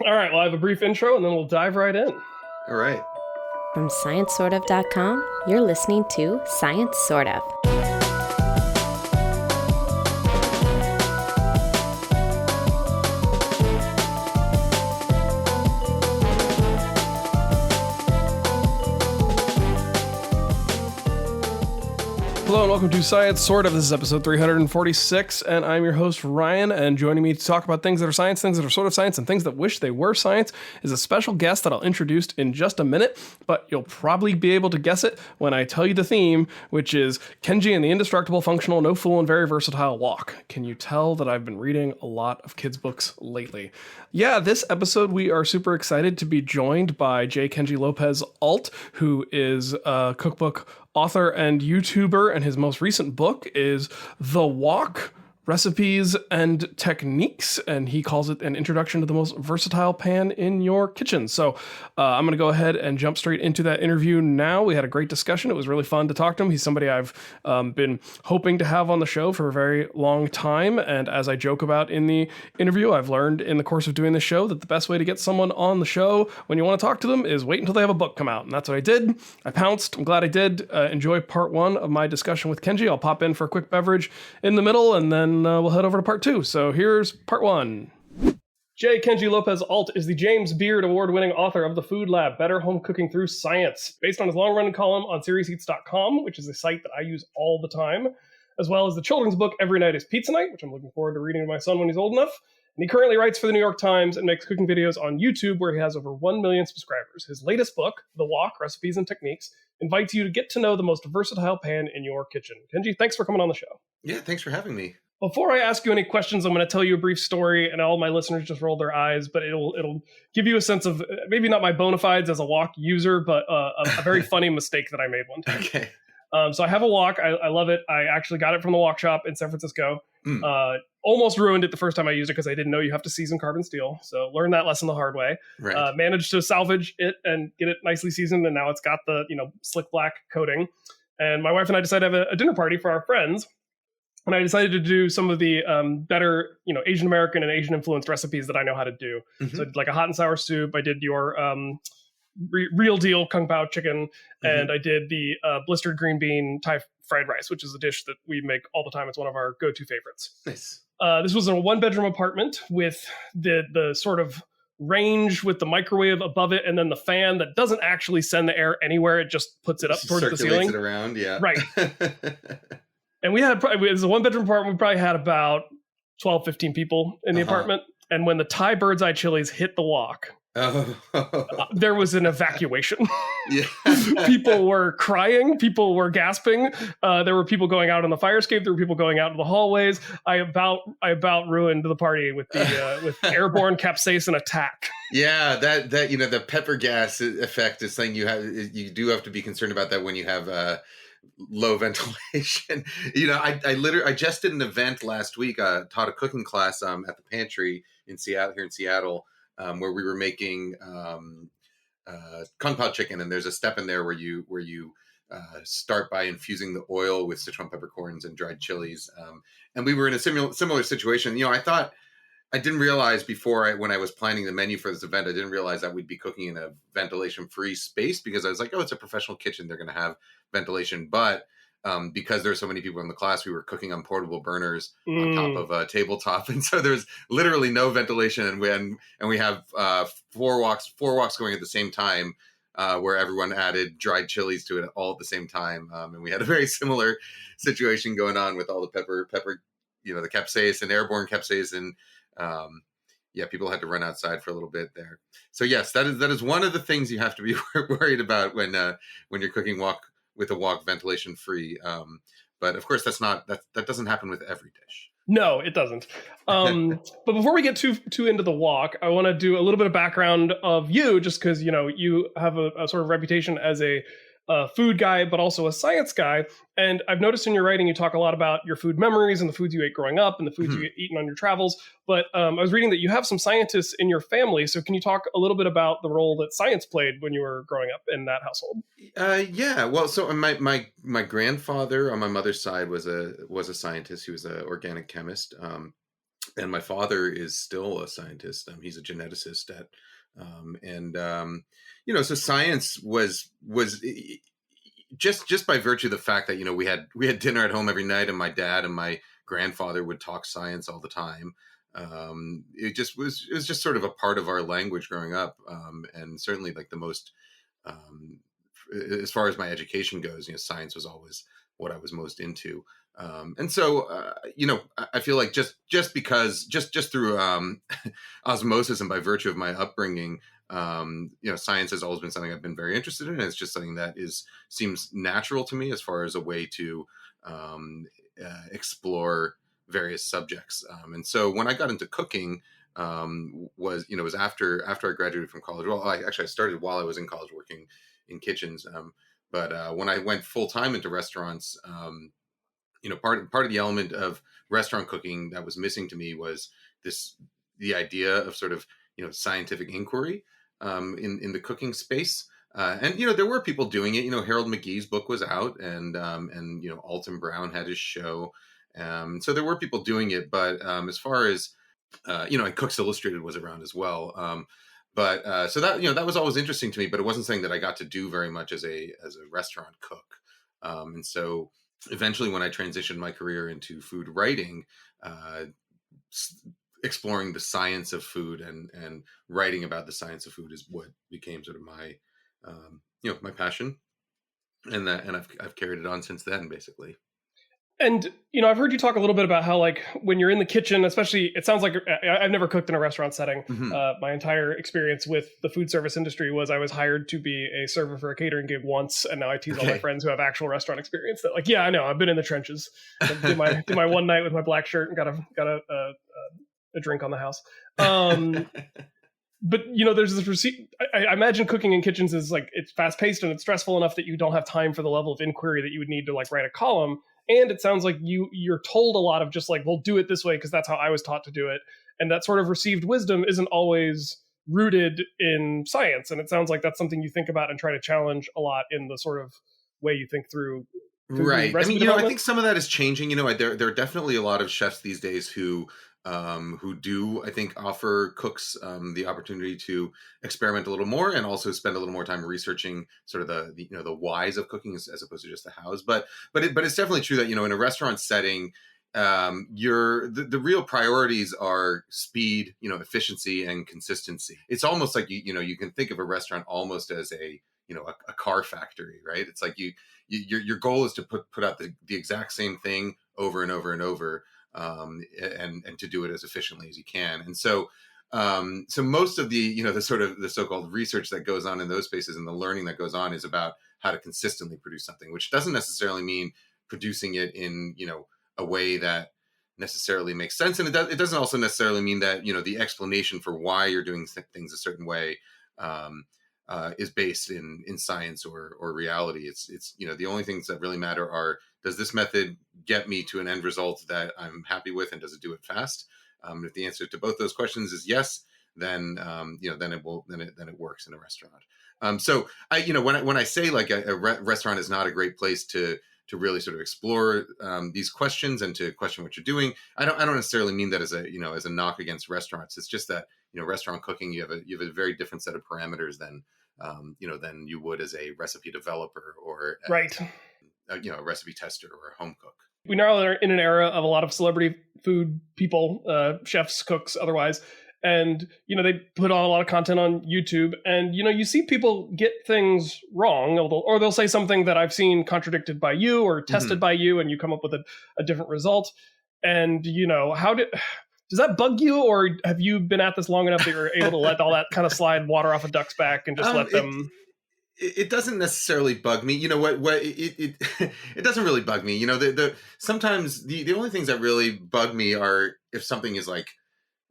All right, well, I have a brief intro and then we'll dive right in. All right. From ScienceSortOf.com, you're listening to Science Sort of. Hello and welcome to Science Sort of. This is episode 346, and I'm your host, Ryan, and joining me to talk about things that are science, things that are sort of science, and things that wish they were science is a special guest that I'll introduce in just a minute, but you'll probably be able to guess it when I tell you the theme, which is Kenji and the Indestructible, Functional, No Fool, and Very Versatile Walk. Can you tell that I've been reading a lot of kids' books lately? Yeah, this episode we are super excited to be joined by Kenji López-Alt, who is a cookbook author and YouTuber, and his most recent book is The Walk, Recipes and Techniques, and he calls it an introduction to the most versatile pan in your kitchen. So I'm going to go ahead and jump straight into that interview now. We had a great discussion. It was really fun to talk to him. He's somebody I've been hoping to have on the show for a very long time, and as I joke about in the interview, I've learned in the course of doing this show that the best way to get someone on the show when you want to talk to them is wait until they have a book come out, and that's what I did. I pounced. I'm glad I did. Enjoy part one of my discussion with Kenji. I'll pop in for a quick beverage in the middle, and then we'll head over to part two. So here's part one. Kenji López-Alt is the James Beard Award-winning author of The Food Lab, Better Home Cooking Through Science, based on his long-running column on SeriesEats.com, which is a site that I use all the time, as well as the children's book Every Night is Pizza Night, which I'm looking forward to reading to my son when he's old enough. And he currently writes for the New York Times and makes cooking videos on YouTube, where he has over 1 million subscribers. His latest book, The Walk, Recipes and Techniques, invites you to get to know the most versatile pan in your kitchen. Kenji, thanks for coming on the show. Yeah, thanks for having me. Before I ask you any questions, I'm going to tell you a brief story, and all my listeners just roll their eyes, but it'll give you a sense of maybe not my bona fides as a wok user, but a very funny mistake that I made one time. Okay. So I have a wok. I love it. I actually got it from the wok shop in San Francisco. Almost ruined it the first time I used it because I didn't know you have to season carbon steel. So learned that lesson the hard way. Right. Managed to salvage it and get it nicely seasoned, and now it's got the slick black coating. And my wife and I decided to have a dinner party for our friends. And I decided to do some of the better, Asian American and Asian influenced recipes that I know how to do. Mm-hmm. So I did like a hot and sour soup. I did your real deal kung pao chicken, and I did the blistered green bean Thai fried rice, which is a dish that we make all the time. It's one of our go-to favorites. Nice. This was a one-bedroom apartment with the sort of range with the microwave above it, and then the fan that doesn't actually send the air anywhere. It just puts it up towards the ceiling. Circulates it around, yeah. Right. And it was a one-bedroom apartment. We probably had about 12, 15 people in the apartment. And when the Thai bird's eye chilies hit the wok, there was an evacuation. People were crying. People were gasping. There were people going out on the fire escape. There were people going out in the hallways. I about ruined the party with the with airborne capsaicin attack. Yeah, that the pepper gas effect is something you do have to be concerned about that when you have low ventilation. I just did an event last week, taught a cooking class at the pantry in Seattle, where we were making kung pao chicken, and there's a step in there where you start by infusing the oil with Sichuan peppercorns and dried chilies, and we were in a similar situation. I didn't realize when I was planning the menu for this event, I didn't realize that we'd be cooking in a ventilation-free space, because I was like, oh, it's a professional kitchen, they're going to have ventilation. But because there's so many people in the class, we were cooking on portable burners on top of a tabletop, and so there's literally no ventilation. And we have four woks going at the same time, where everyone added dried chilies to it all at the same time, and we had a very similar situation going on with all the pepper, the capsaicin, airborne capsaicin. People had to run outside for a little bit there. So yes, that is one of the things you have to be worried about when you're cooking with a wok ventilation free. But of course, that doesn't happen with every dish. No, it doesn't. But before we get too into the wok, I want to do a little bit of background of you, just because you have a sort of reputation as a food guy, but also a science guy. And I've noticed in your writing, you talk a lot about your food memories and the foods you ate growing up and the foods you eaten on your travels. But I was reading that you have some scientists in your family. So can you talk a little bit about the role that science played when you were growing up in that household? Yeah. Well, so my grandfather on my mother's side was a scientist. He was an organic chemist. and my father is still a scientist. He's a geneticist at, and so science was just by virtue of the fact that we had dinner at home every night, and my dad and my grandfather would talk science all the time. It was just sort of a part of our language growing up, and certainly like the most, um, as far as my education goes, science was always what I was most into. And so, I feel like just through osmosis and by virtue of my upbringing, science has always been something I've been very interested in. It's just something that seems natural to me as far as a way to explore various subjects. And so when I got into cooking, was after I graduated from college. Well, I started while I was in college working in kitchens. But when I went full time into restaurants, part of the element of restaurant cooking that was missing to me was the idea of sort of scientific inquiry in the cooking space. And there were people doing it. Harold McGee's book was out, and Alton Brown had his show. So there were people doing it, but as far as and Cooks Illustrated was around as well. But so that was always interesting to me, but it wasn't something that I got to do very much as a restaurant cook. And so eventually, when I transitioned my career into food writing, exploring the science of food and writing about the science of food is what became sort of my my passion, and I've carried it on since then, basically. And, I've heard you talk a little bit about how, like, when you're in the kitchen, especially, it sounds like I've never cooked in a restaurant setting. Mm-hmm. My entire experience with the food service industry was I was hired to be a server for a catering gig once. And now I tease all my friends who have actual restaurant experience that, like, yeah, I know, I've been in the trenches. Did my one night with my black shirt and got a drink on the house. But, there's this receipt. I imagine cooking in kitchens is like, it's fast paced and it's stressful enough that you don't have time for the level of inquiry that you would need to like write a column. And it sounds like you're told a lot of just like, well, do it this way because that's how I was taught to do it. And that sort of received wisdom isn't always rooted in science. And it sounds like that's something you think about and try to challenge a lot in the sort of way you think through right. I mean, I think some of that is changing. There are definitely a lot of chefs these days who do, I think, offer cooks the opportunity to experiment a little more and also spend a little more time researching sort of the whys of cooking as opposed to just the hows. But it's definitely true that in a restaurant setting, the real priorities are speed, efficiency and consistency. It's almost like you can think of a restaurant almost as a car factory, right? It's like your goal is to put out the exact same thing over and over and over. And to do it as efficiently as you can. And so most of the the sort of the so-called research that goes on in those spaces and the learning that goes on is about how to consistently produce something, which doesn't necessarily mean producing it in a way that necessarily makes sense, and it doesn't also necessarily mean that the explanation for why you're doing things a certain way is based in science or reality. It's the only things that really matter are, does this method get me to an end result that I'm happy with, and does it do it fast? If the answer to both those questions is yes, then then it works in a restaurant. So when I say like a restaurant is not a great place to really sort of explore these questions and to question what you're doing, I don't necessarily mean that as a knock against restaurants. It's just that restaurant cooking, you have a very different set of parameters than than you would as a recipe developer or right. A recipe tester or a home cook. We now are in an era of a lot of celebrity food people, chefs, cooks, otherwise. And, they put on a lot of content on YouTube, and, you see people get things wrong, or they'll say something that I've seen contradicted by you or tested by you, and you come up with a different result. And, does that bug you, or have you been at this long enough that you're able to let all that kind of slide water off a duck's back and just let them... It doesn't necessarily bug me. It doesn't really bug me. Sometimes the only things that really bug me are if something is like,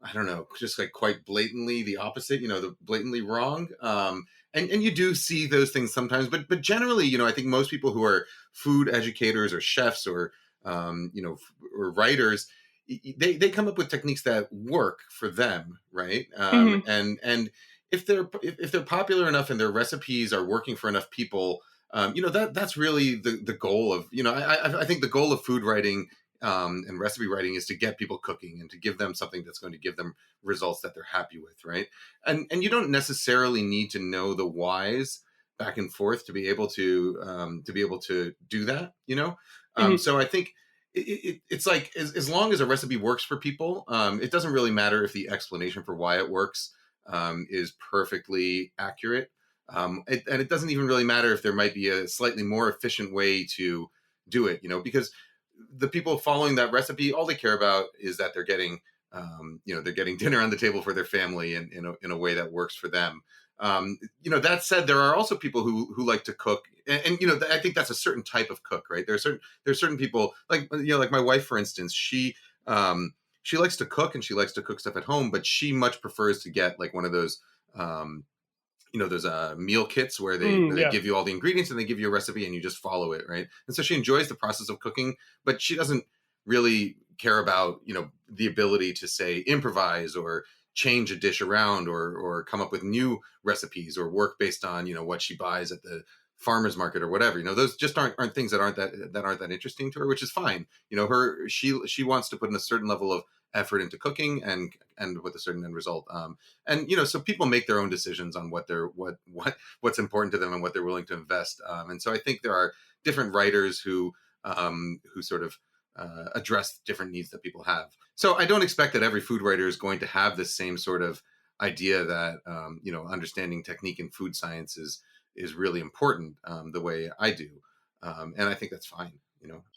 I don't know, just like quite blatantly the opposite, the blatantly wrong. And you do see those things sometimes, but generally, I think most people who are food educators or chefs or or writers, they come up with techniques that work for them, right? And if they're popular enough and their recipes are working for enough people, that's really the goal of, I think the goal of food writing and recipe writing is to get people cooking and to give them something that's going to give them results that they're happy with, right? And you don't necessarily need to know the whys back and forth to be able to do that, you know. So I think it's like as long as a recipe works for people, it doesn't really matter if the explanation for why it works is perfectly accurate. And it doesn't even really matter if there might be a slightly more efficient way to do it, you know, because the people following that recipe, all they care about is that they're getting, they're getting dinner on the table for their family in a way that works for them. That said, there are also people who like to cook, and I think that's a certain type of cook, right? There's certain people like my wife, for instance. She likes to cook and she likes to cook stuff at home, but she much prefers to get like one of those those meal kits where they give you all the ingredients and they give you a recipe and you just follow it, right? And so she enjoys the process of cooking, but she doesn't really care about the ability to say improvise or change a dish around or come up with new recipes or work based on what she buys at the farmer's market or whatever. Those just aren't things that aren't that interesting to her, which is fine. She wants to put in a certain level of effort into cooking and with a certain end result. So people make their own decisions on what's important to them and what they're willing to invest. And so I think there are different writers who sort of address different needs that people have. So I don't expect that every food writer is going to have the same sort of idea that understanding technique in food science is really important the way I do. And I think that's fine.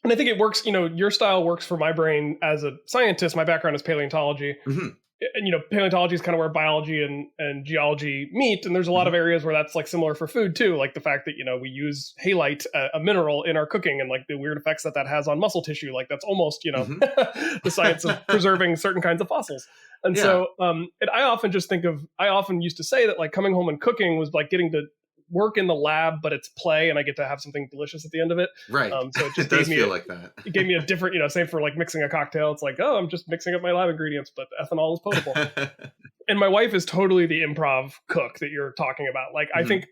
And I think it works, your style works for my brain as a scientist. My background is paleontology. Mm-hmm. And, paleontology is kind of where biology and geology meet. And there's a lot of areas where that's like similar for food too. Like the fact that, we use halite, a mineral in our cooking, and like the weird effects that has on muscle tissue. Like that's almost, the science of preserving certain kinds of fossils. And so I often used to say that like coming home and cooking was like getting to work in the lab, but it's play and I get to have something delicious at the end of it. Right. So it just does feel like that. It gave me a different, same for like mixing a cocktail. It's like, oh, I'm just mixing up my lab ingredients, but the ethanol is potable. And my wife is totally the improv cook that you're talking about. Like, I think,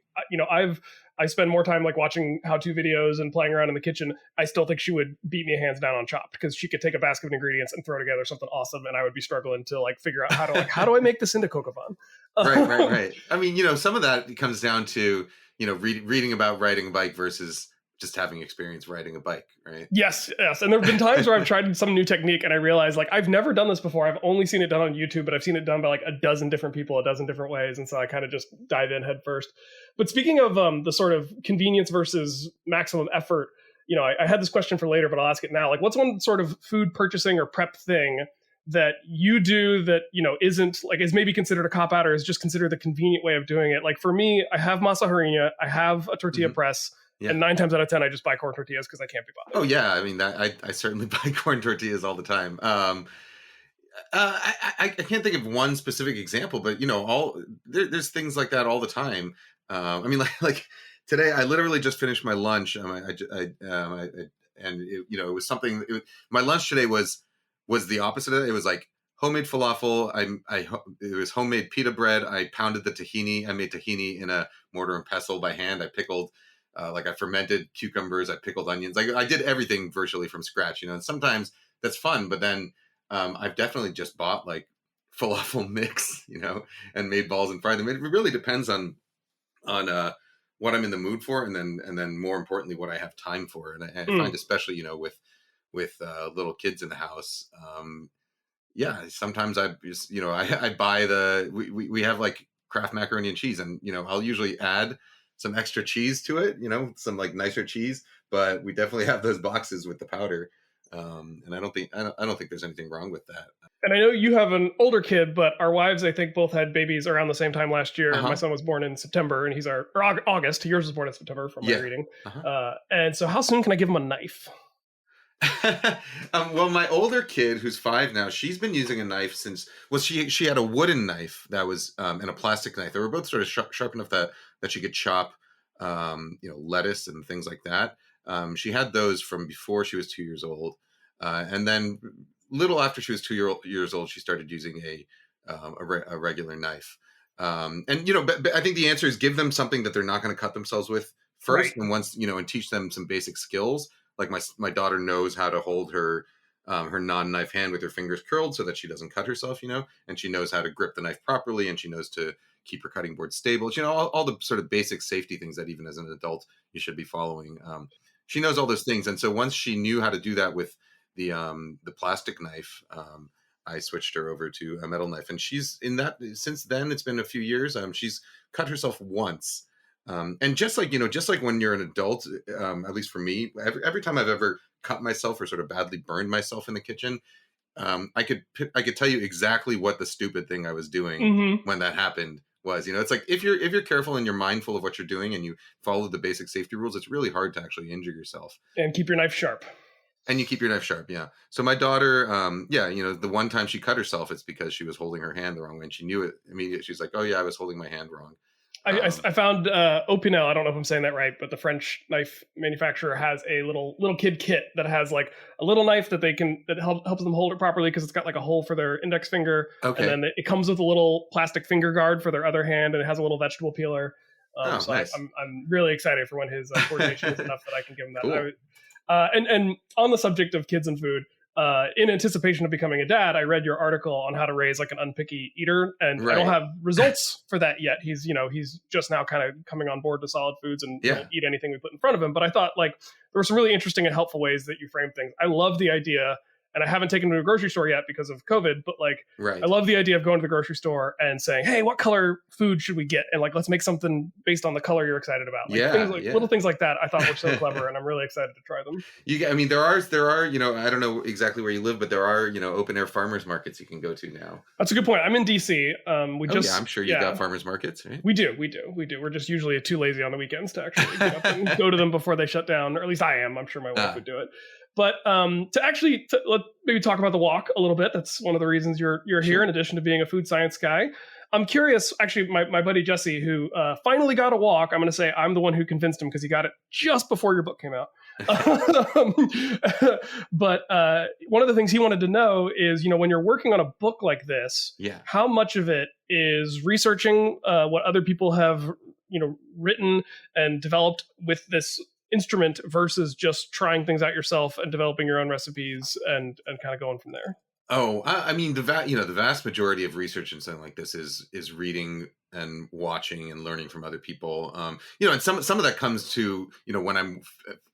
I spend more time like watching how-to videos and playing around in the kitchen. I still think she would beat me hands down on Chopped because she could take a basket of ingredients and throw together something awesome, and I would be struggling to like figure out how do I make this into Cocovan? Right. I mean, some of that comes down to reading about riding a bike versus just having experience riding a bike, right? Yes. And there have been times where I've tried some new technique and I realized like I've never done this before. I've only seen it done on YouTube, but I've seen it done by like a dozen different people, a dozen different ways. And so I kind of just dive in head first. But speaking of the sort of convenience versus maximum effort, I had this question for later, but I'll ask it now. Like, what's one sort of food purchasing or prep thing that you do that, isn't like is maybe considered a cop out or is just considered the convenient way of doing it? Like for me, I have masa harina, I have a tortilla press. Yeah. And 9 times out of 10, I just buy corn tortillas because I can't be bothered. Oh yeah, I mean, I certainly buy corn tortillas all the time. I can't think of one specific example, but there's things like that all the time. I mean, like today, I literally just finished my lunch. It was something. My lunch today was the opposite of that. It was like homemade falafel. It was homemade pita bread. I pounded the tahini. I made tahini in a mortar and pestle by hand. I pickled. I fermented cucumbers, I pickled onions. Like I did everything virtually from scratch, and sometimes that's fun, but then I've definitely just bought like falafel mix, and made balls and fried them. It really depends on what I'm in the mood for, and then more importantly, what I have time for. And I find especially, with little kids in the house, sometimes I just, I buy we have like Kraft macaroni and cheese, and I'll usually add some extra cheese to it, some like nicer cheese, but we definitely have those boxes with the powder. And I don't think there's anything wrong with that. And I know you have an older kid, but our wives, I think, both had babies around the same time last year. My son was born in September, and August. Yours was born in September from my reading. And so how soon can I give him a knife? Well, my older kid, who's 5 now, she's been using a knife since. Well, she had a wooden knife that was and a plastic knife. They were both sort of sharp enough that she could chop, lettuce and things like that. She had those from before she was 2 years old, and then little after she was 2 years old, she started using a regular knife. And but I think the answer is give them something that they're not going to cut themselves with first, right. And once and teach them some basic skills. Like my daughter knows how to hold her her non-knife hand with her fingers curled so that she doesn't cut herself, and she knows how to grip the knife properly, and she knows to keep her cutting board stable. All the sort of basic safety things that even as an adult you should be following. She knows all those things, and so once she knew how to do that with the plastic knife, I switched her over to a metal knife, and she's in that since then. It's been a few years. She's cut herself once. And just like when you're an adult, at least for me, every time I've ever cut myself or sort of badly burned myself in the kitchen, I could tell you exactly what the stupid thing I was doing when that happened was. It's like if you're careful and you're mindful of what you're doing and you follow the basic safety rules, it's really hard to actually injure yourself. And keep your knife sharp. And you keep your knife sharp, yeah. So my daughter, the one time she cut herself, it's because she was holding her hand the wrong way, and she knew it immediately. She's like, "Oh yeah, I was holding my hand wrong." I found Opinel, I don't know if I'm saying that right, but the French knife manufacturer has a little kid kit that has like a little knife that helps them hold it properly because it's got like a hole for their index finger. Okay. And then it comes with a little plastic finger guard for their other hand, and it has a little vegetable peeler. So nice. I'm really excited for when his coordination is enough that I can give him that. Cool. And on the subject of kids and food, in anticipation of becoming a dad, I read your article on how to raise like an unpicky eater, and right. I don't have results for that yet. He's just now kind of coming on board to solid foods and won't eat anything we put in front of him. But I thought like there were some really interesting and helpful ways that you frame things. I love the idea. And I haven't taken him to a grocery store yet because of COVID, but like, right. I love the idea of going to the grocery store and saying, "Hey, what color food should we get?" And like, let's make something based on the color you're excited about. Like, little things like that I thought were so clever, and I'm really excited to try them. There are, I don't know exactly where you live, but there are, open air farmers markets you can go to now. That's a good point. I'm in DC. I'm sure you've got farmers markets, right? We do. We're just usually too lazy on the weekends to actually get up and go to them before they shut down, or at least I am. I'm sure my wife would do it. But let's maybe talk about the walk a little bit. That's one of the reasons you're here, in addition to being a food science guy. I'm curious, actually, my buddy Jesse, who finally got a walk, I'm going to say I'm the one who convinced him because he got it just before your book came out. But one of the things he wanted to know is, when you're working on a book like this, how much of it is researching what other people have, written and developed with this instrument versus just trying things out yourself and developing your own recipes and kind of going from there? The vast majority of research in something like this is reading and watching and learning from other people. And some of that comes to, when I'm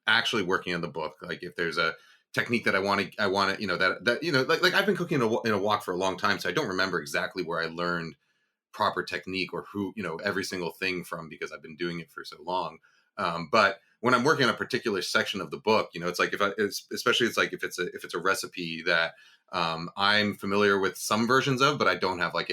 actually working on the book, like if there's a technique that I want to, like I've been cooking in a wok for a long time, so I don't remember exactly where I learned proper technique or who, every single thing from, because I've been doing it for so long. But when I'm working on a particular section of the book, it's like if it's a recipe that I'm familiar with some versions of, but I don't have like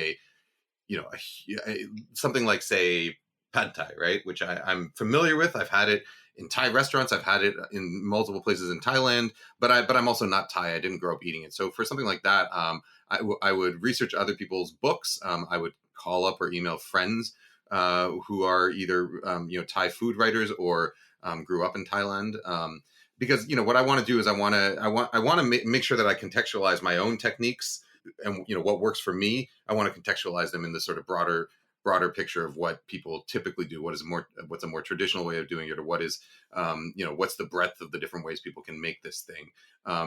something like, say, pad thai, right? Which I'm familiar with. I've had it in Thai restaurants. I've had it in multiple places in Thailand, but I'm also not Thai. I didn't grow up eating it. So for something like that, I would research other people's books. I would call up or email friends who are either Thai food writers or grew up in Thailand, because what I want to do is I want to make sure that I contextualize my own techniques and what works for me. I want to contextualize them in the sort of broader picture of what people typically do. What's a more traditional way of doing it, or what is what's the breadth of the different ways people can make this thing. I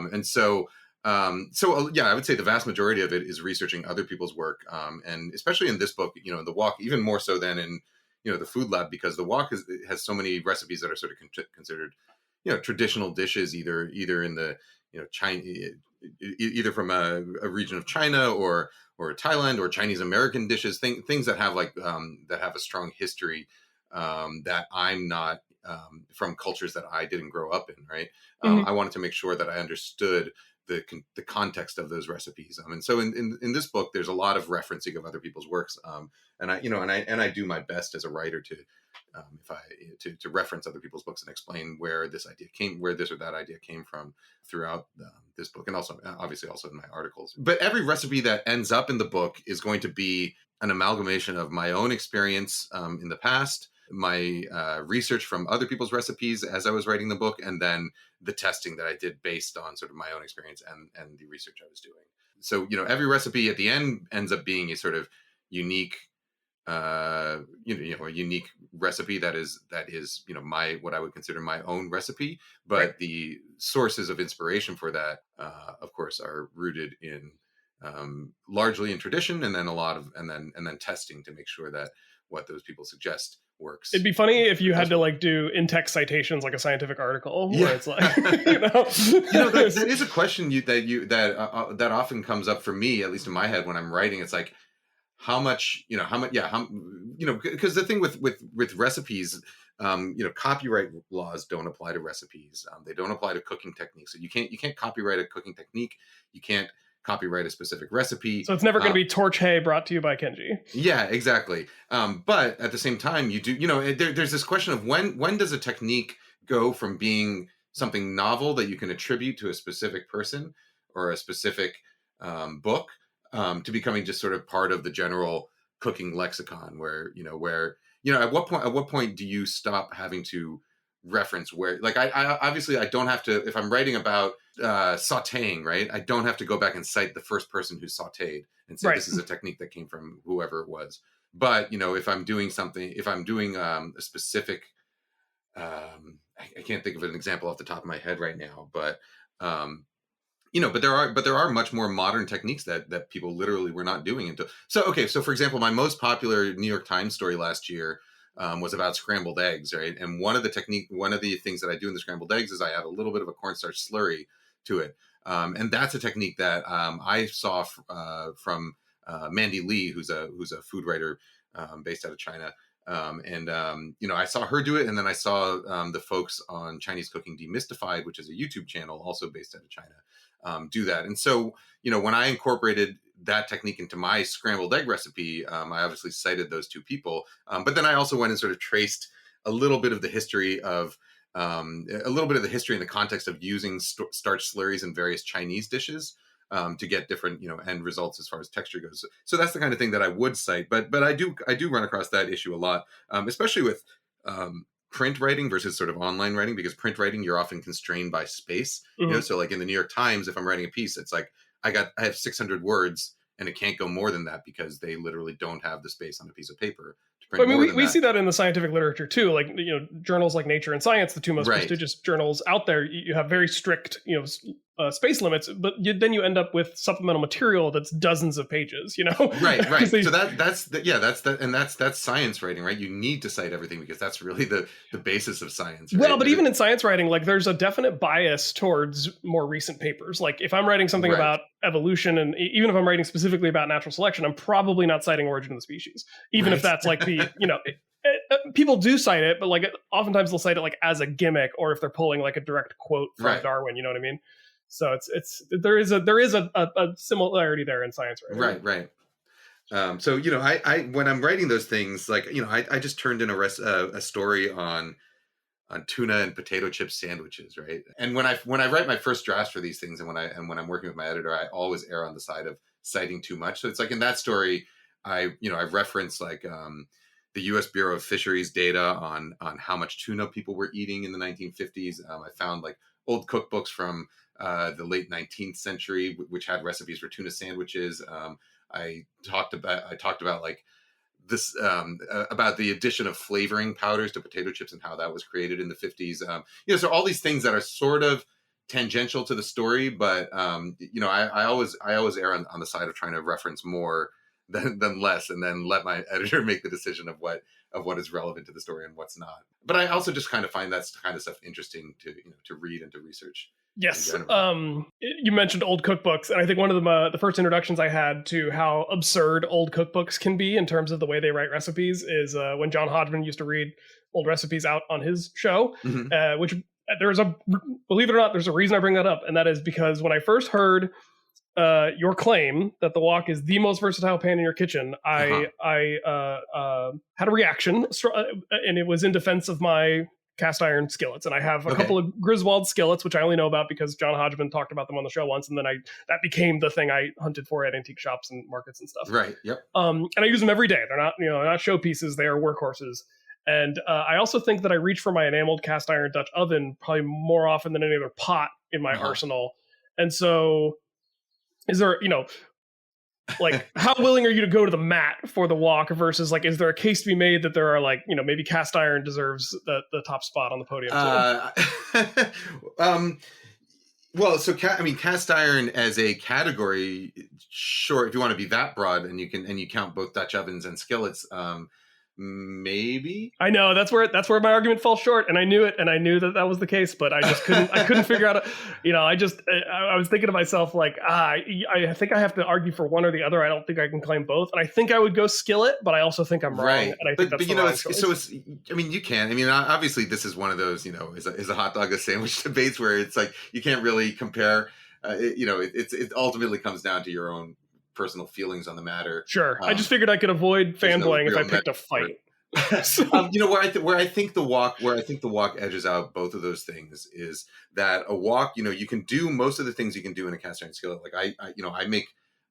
would say the vast majority of it is researching other people's work, and especially in this book, in the walk, even more so than in the food lab, because the wok has so many recipes that are sort of considered traditional dishes, either in the China, either from a region of China or Thailand, or Chinese American dishes, things that have that have a strong history, that I'm not from cultures that I didn't grow up in, right? I wanted to make sure that I understood the context of those recipes. And so in this book, there's a lot of referencing of other people's works. And I do my best as a writer to reference other people's books and explain where this or that idea came from throughout this book, and also obviously also in my articles. But every recipe that ends up in the book is going to be an amalgamation of my own experience in the past, my research from other people's recipes as I was writing the book, and then the testing that I did based on sort of my own experience and the research I was doing. So, every recipe at the end ends up being a sort of unique a unique recipe that is my what I would consider my own recipe, but the sources of inspiration for that of course are rooted in largely in tradition, and then and then testing to make sure that what those people suggest works. It'd be funny if you had to like do in-text citations like a scientific article where it's like that is a question that often comes up for me, at least in my head when I'm writing. It's like, because the thing with recipes, copyright laws don't apply to recipes. They don't apply to cooking techniques. So you can't copyright a cooking technique. You can't copyright a specific recipe. So it's never going to be Torch Hay brought to you by Kenji. Yeah, exactly. But at the same time, you do, there's this question of when does a technique go from being something novel that you can attribute to a specific person or a specific book, to becoming just sort of part of the general cooking lexicon, where at what point do you stop having to reference where, like, I obviously I don't have to, if I'm writing about sauteing, right, I don't have to go back and cite the first person who sauteed and say this is a technique that came from whoever it was. But if I'm doing a specific I can't think of an example off the top of my head right now, but but there are much more modern techniques that people literally were not doing until. So for example, my most popular New York Times story last year was about scrambled eggs, right? And one of the things that I do in the scrambled eggs is I add a little bit of a cornstarch slurry to it, and that's a technique that I saw from Mandy Lee, who's a food writer based out of China. I saw her do it, and then I saw the folks on Chinese Cooking Demystified, which is a YouTube channel also based out of China, do that. And so, when I incorporated that technique into my scrambled egg recipe, I obviously cited those two people, but then I also went and sort of traced a little bit of the history in the context of using starch slurries in various Chinese dishes. To get different, end results as far as texture goes. So that's the kind of thing that I would cite. But I do run across that issue a lot, especially with print writing versus sort of online writing, because print writing, you're often constrained by space. Mm-hmm. So like in the New York Times, if I'm writing a piece, it's like I have 600 words and it can't go more than that because they literally don't have the space on a piece of paper. I mean, we see that in the scientific literature too. Like, journals like Nature and Science, the two most prestigious journals out there, you have very strict, space limits, but then you end up with supplemental material that's dozens of pages. Right. So that's science writing, right? You need to cite everything because that's really the basis of science. Right? Well, but even in science writing, like, there's a definite bias towards more recent papers. Like, if I'm writing something about evolution, and even if I'm writing specifically about natural selection, I'm probably not citing origin of the species, even if that's like the people do cite it, but like oftentimes they'll cite it like as a gimmick, or if they're pulling like a direct quote from Darwin. You know what I mean? So there is a similarity there in science writing. Right. So I when I'm writing those things, like I just turned in a story on tuna and potato chip sandwiches, right? And when I write my first drafts for these things, and when I'm working with my editor, I always err on the side of citing too much. So it's like in that story, I've referenced like the U.S. Bureau of Fisheries data on how much tuna people were eating in the 1950s. I found like old cookbooks from the late 19th century, which had recipes for tuna sandwiches. I talked about like this about the addition of flavoring powders to potato chips and how that was created in the 50s. So all these things that are sort of tangential to the story, but I always err on the side of trying to reference more than less, and then let my editor make the decision of what is relevant to the story and what's not. But I also just kind of find that kind of stuff interesting to read and to research. Yes. You mentioned old cookbooks, and I think one of the first introductions I had to how absurd old cookbooks can be in terms of the way they write recipes is when John Hodgman used to read old recipes out on his show, which believe it or not, there's a reason I bring that up, and that is because when I first heard your claim that the wok is the most versatile pan in your kitchen, I had a reaction, and it was in defense of my cast iron skillets. And I have a couple of Griswold skillets, which I only know about because John Hodgman talked about them on the show once, and then that became the thing I hunted for at antique shops and markets and stuff. Right. Yep. And I use them every day. They're not not showpieces; they are workhorses. And I also think that I reach for my enameled cast iron Dutch oven probably more often than any other pot in my arsenal. And so, is there Like, how willing are you to go to the mat for the wok versus like, is there a case to be made that there are like, maybe cast iron deserves the top spot on the podium too? Well, so cast iron as a category, sure. If you want to be that broad, and you count both Dutch ovens and skillets, maybe. I know that's where my argument falls short, and I knew it, and I knew that was the case, but I just couldn't figure out. I was thinking to myself like, I think I have to argue for one or the other. I don't think I can claim both, and I think I would go skillet, but I also think I'm wrong, right. And I think that's the wrong choice. So it's. I mean, you can. I mean, obviously, this is one of those. Is a hot dog a sandwich debates where it's like you can't really compare. It ultimately comes down to your own personal feelings on the matter. Sure. I just figured I could avoid fanboying if I picked a fight. Where I think the wok edges out both of those things is that a wok, you can do most of the things you can do in a cast iron skillet. Like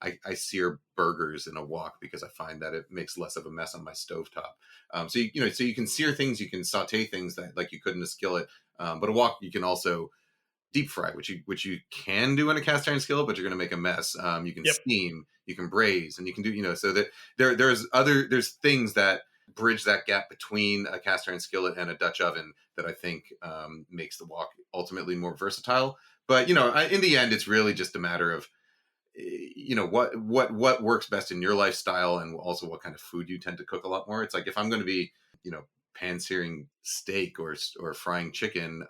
I sear burgers in a wok because I find that it makes less of a mess on my stovetop. So you can sear things, you can saute things that like you could in a skillet. But a wok you can also deep fry, which you can do in a cast iron skillet, but you're going to make a mess. You can steam, you can braise, and you can do, so that there's things that bridge that gap between a cast iron skillet and a Dutch oven that I think makes the wok ultimately more versatile. But, in the end, it's really just a matter of, what works best in your lifestyle and also what kind of food you tend to cook a lot more. It's like if I'm going to be, pan searing steak or frying chicken,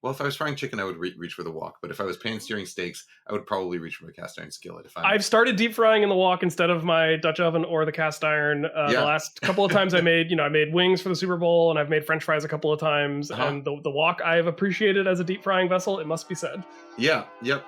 well, if I was frying chicken, I would reach for the wok. But if I was pan searing steaks, I would probably reach for a cast iron skillet. I've started deep frying in the wok instead of my Dutch oven or the cast iron. The last couple of times I made wings for the Super Bowl, and I've made French fries a couple of times. Uh-huh. And the wok I have appreciated as a deep frying vessel, it must be said. Yeah. Yep.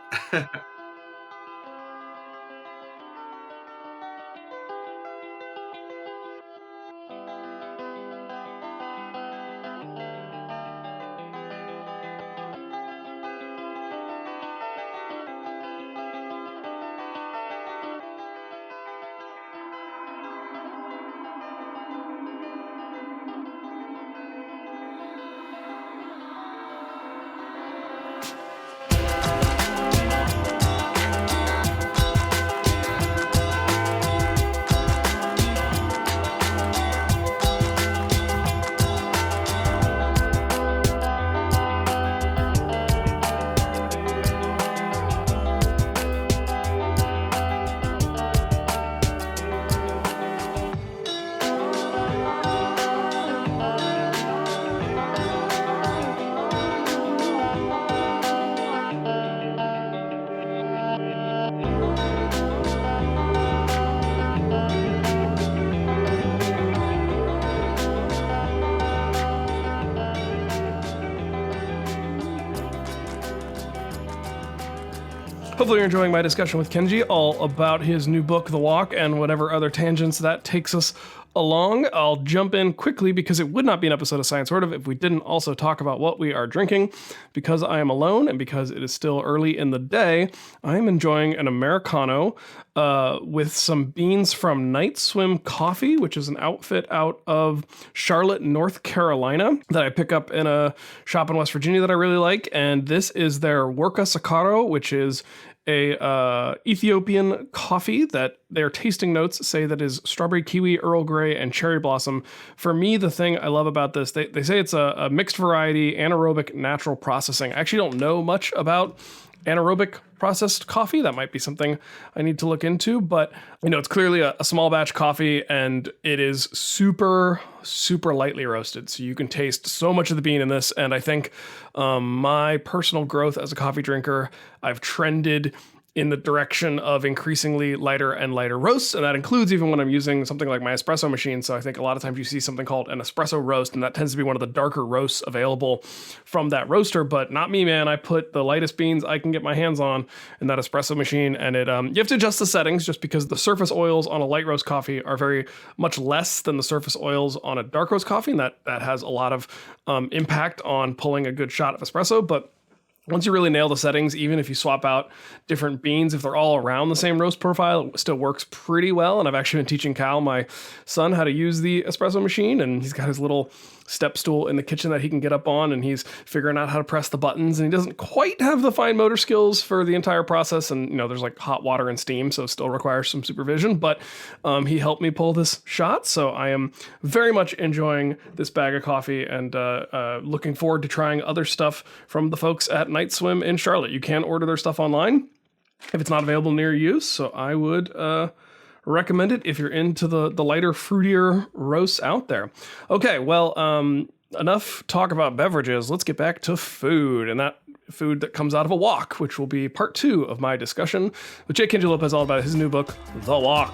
Hopefully you're enjoying my discussion with Kenji all about his new book, The Wok, and whatever other tangents that takes us along. I'll jump in quickly because it would not be an episode of Science Sort of if we didn't also talk about what we are drinking. Because I am alone and because it is still early in the day, I am enjoying an Americano with some beans from Night Swim Coffee, which is an outfit out of Charlotte, North Carolina that I pick up in a shop in West Virginia that I really like. And this is their Worka Sakaro, which is a Ethiopian coffee that their tasting notes say that is strawberry, kiwi, Earl Grey, and cherry blossom. For me, the thing I love about this, they say it's a mixed variety, anaerobic, natural processing. I actually don't know much about anaerobic processed coffee. That might be something I need to look into, but it's clearly a small batch coffee, and it is super, super lightly roasted. So you can taste so much of the bean in this. And I think my personal growth as a coffee drinker, I've trended in the direction of increasingly lighter and lighter roasts, and that includes even when I'm using something like my espresso machine. So I think a lot of times you see something called an espresso roast, and that tends to be one of the darker roasts available from that roaster, but not me, man. I put the lightest beans I can get my hands on in that espresso machine, and it you have to adjust the settings just because the surface oils on a light roast coffee are very much less than the surface oils on a dark roast coffee, and that has a lot of impact on pulling a good shot of espresso. But once you really nail the settings, even if you swap out different beans, if they're all around the same roast profile, it still works pretty well. And I've actually been teaching Cal, my son, how to use the espresso machine, and he's got his little step stool in the kitchen that he can get up on, and he's figuring out how to press the buttons, and he doesn't quite have the fine motor skills for the entire process. And, there's like hot water and steam, so it still requires some supervision, but he helped me pull this shot. So I am very much enjoying this bag of coffee and looking forward to trying other stuff from the folks at Night Swim in Charlotte. You can order their stuff online if it's not available near you. So I would recommend it if you're into the lighter, fruitier roasts out there. Okay, well, enough talk about beverages. Let's get back to food, and that food that comes out of a wok, which will be part 2 of my discussion with Kenji López-Alt about his new book, The Wok.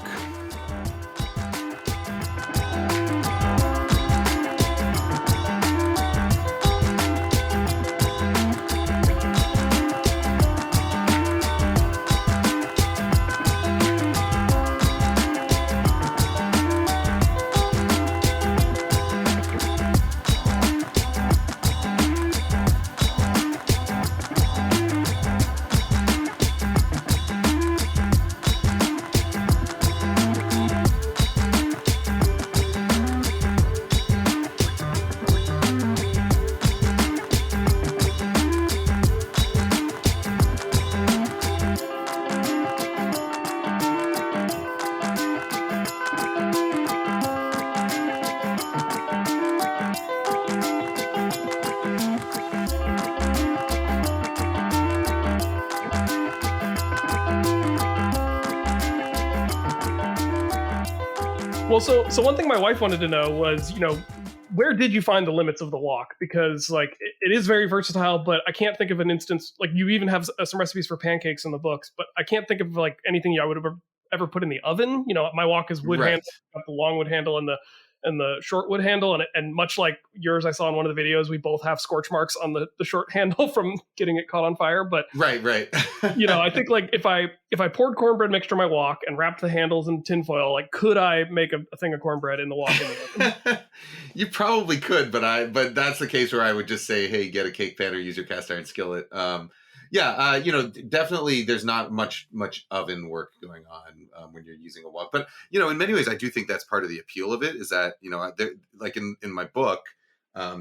Well, so one thing my wife wanted to know was, where did you find the limits of the wok? Because it is very versatile, but I can't think of an instance, you even have some recipes for pancakes in the books, but I can't think of anything I would have ever put in the oven. My wok is wood handle, got the long wood handle and the short wood handle, and much like yours, I saw in one of the videos, we both have scorch marks on the short handle from getting it caught on fire. But right. I think if I poured cornbread mixture in my wok and wrapped the handles in tinfoil, could I make a thing of cornbread in the wok in the oven? You probably could, but that's the case where I would just say, hey, get a cake pan or use your cast iron skillet. Definitely there's not much oven work going on when you're using a wok. But, in many ways, I do think that's part of the appeal of it is that, in my book,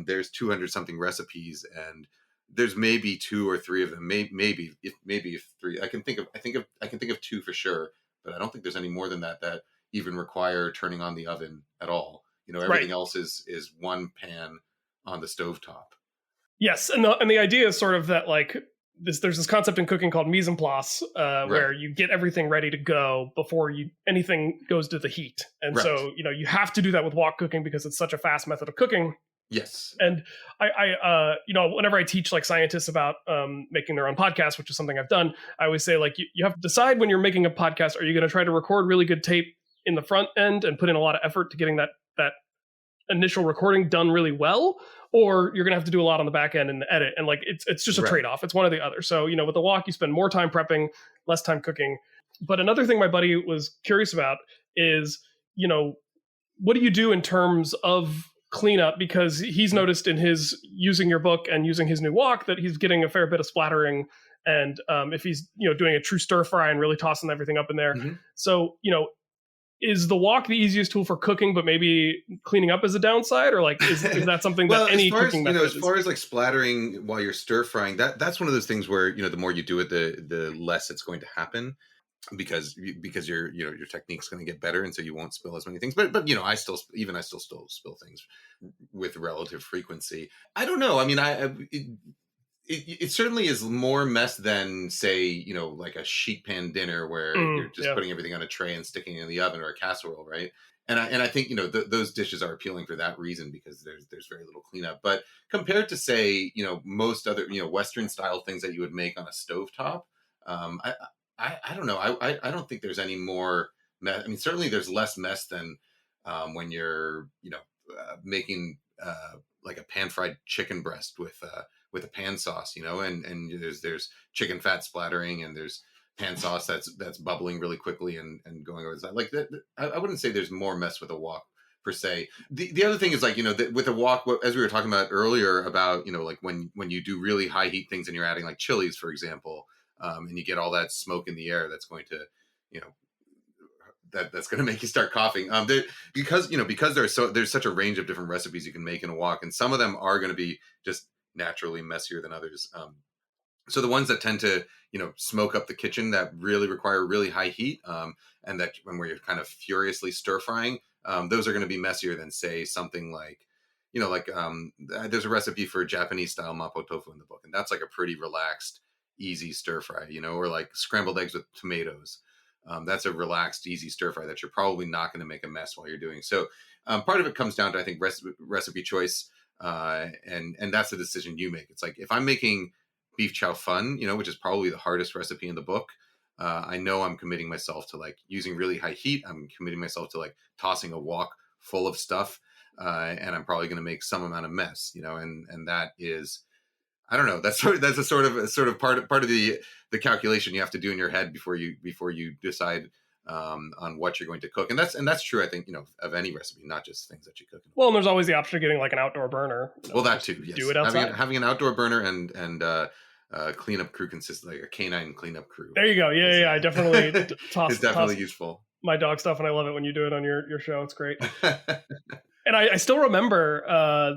there's 200 something recipes, and there's maybe 2 or 3 of them, maybe if 3. I can think of 2 for sure, but I don't think there's any more than that even require turning on the oven at all. Everything else is one pan on the stovetop. Yes, and the idea is sort of that there's this concept in cooking called mise en place, where you get everything ready to go before anything goes to the heat. And so, you have to do that with wok cooking because it's such a fast method of cooking. Yes. And I whenever I teach scientists about making their own podcast, which is something I've done, I always say you have to decide when you're making a podcast, are you going to try to record really good tape in the front end and put in a lot of effort to getting that initial recording done really well, or you're gonna have to do a lot on the back end and the edit, and it's just a trade-off. It's one or the other. So with the wok, you spend more time prepping, less time cooking. But another thing my buddy was curious about is what do you do in terms of cleanup, because he's noticed in his using your book and using his new wok that he's getting a fair bit of splattering, and if he's doing a true stir fry and really tossing everything up in there. So is the wok the easiest tool for cooking, but maybe cleaning up is a downside, or is that something that any cooking method as far as splattering while you're stir frying, that's one of those things where the more you do it, the less it's going to happen, because your technique's going to get better, and so you won't spill as many things. But I still spill things with relative frequency. I don't know. I mean, it certainly is more mess than, say, a sheet pan dinner where you're just putting everything on a tray and sticking it in the oven, or a casserole, right? And I think those dishes are appealing for that reason, because there's very little cleanup. But compared to, say, most other Western style things that you would make on a stovetop, I don't know. I don't think there's any more mess. I mean, certainly there's less mess than when you're making a pan fried chicken breast with a pan sauce, and there's chicken fat splattering, and there's pan sauce that's bubbling really quickly and going over the side. I wouldn't say there's more mess with a wok per se. The other thing is like, with a wok, as we were talking about earlier about, like when you do really high heat things and you're adding like chilies, for example, and you get all that smoke in the air, that's going to, that's going to make you start coughing. Because there's such a range of different recipes you can make in a wok, and some of them are going to be just naturally messier than others. So the ones that tend to, smoke up the kitchen, that really require really high heat, and that when you're kind of furiously stir frying, those are going to be messier than, say, something like, there's a recipe for Japanese style mapo tofu in the book, and that's like a pretty relaxed, easy stir fry, or like scrambled eggs with tomatoes. That's a relaxed, easy stir fry that you're probably not going to make a mess while you're doing. So part of it comes down to, I think, recipe choice, and that's the decision you make. It's like, if I'm making beef chow fun, which is probably the hardest recipe in the book, I know I'm committing myself to like using really high heat. I'm committing myself to like tossing a wok full of stuff, and I'm probably going to make some amount of mess, and that is, I don't know. That's a sort of part of the calculation you have to do in your head before you decide on what you're going to cook, and that's true. I think of any recipe, not just things that you cook. Well, and there's always the option of getting like an outdoor burner. Well, that too. Yes. Do it outside. Having an outdoor burner and cleanup crew consists like a canine cleanup crew. There you go. Yeah. I definitely toss. It's definitely useful. My dog stuff, and I love it when you do it on your show. It's great. And I still remember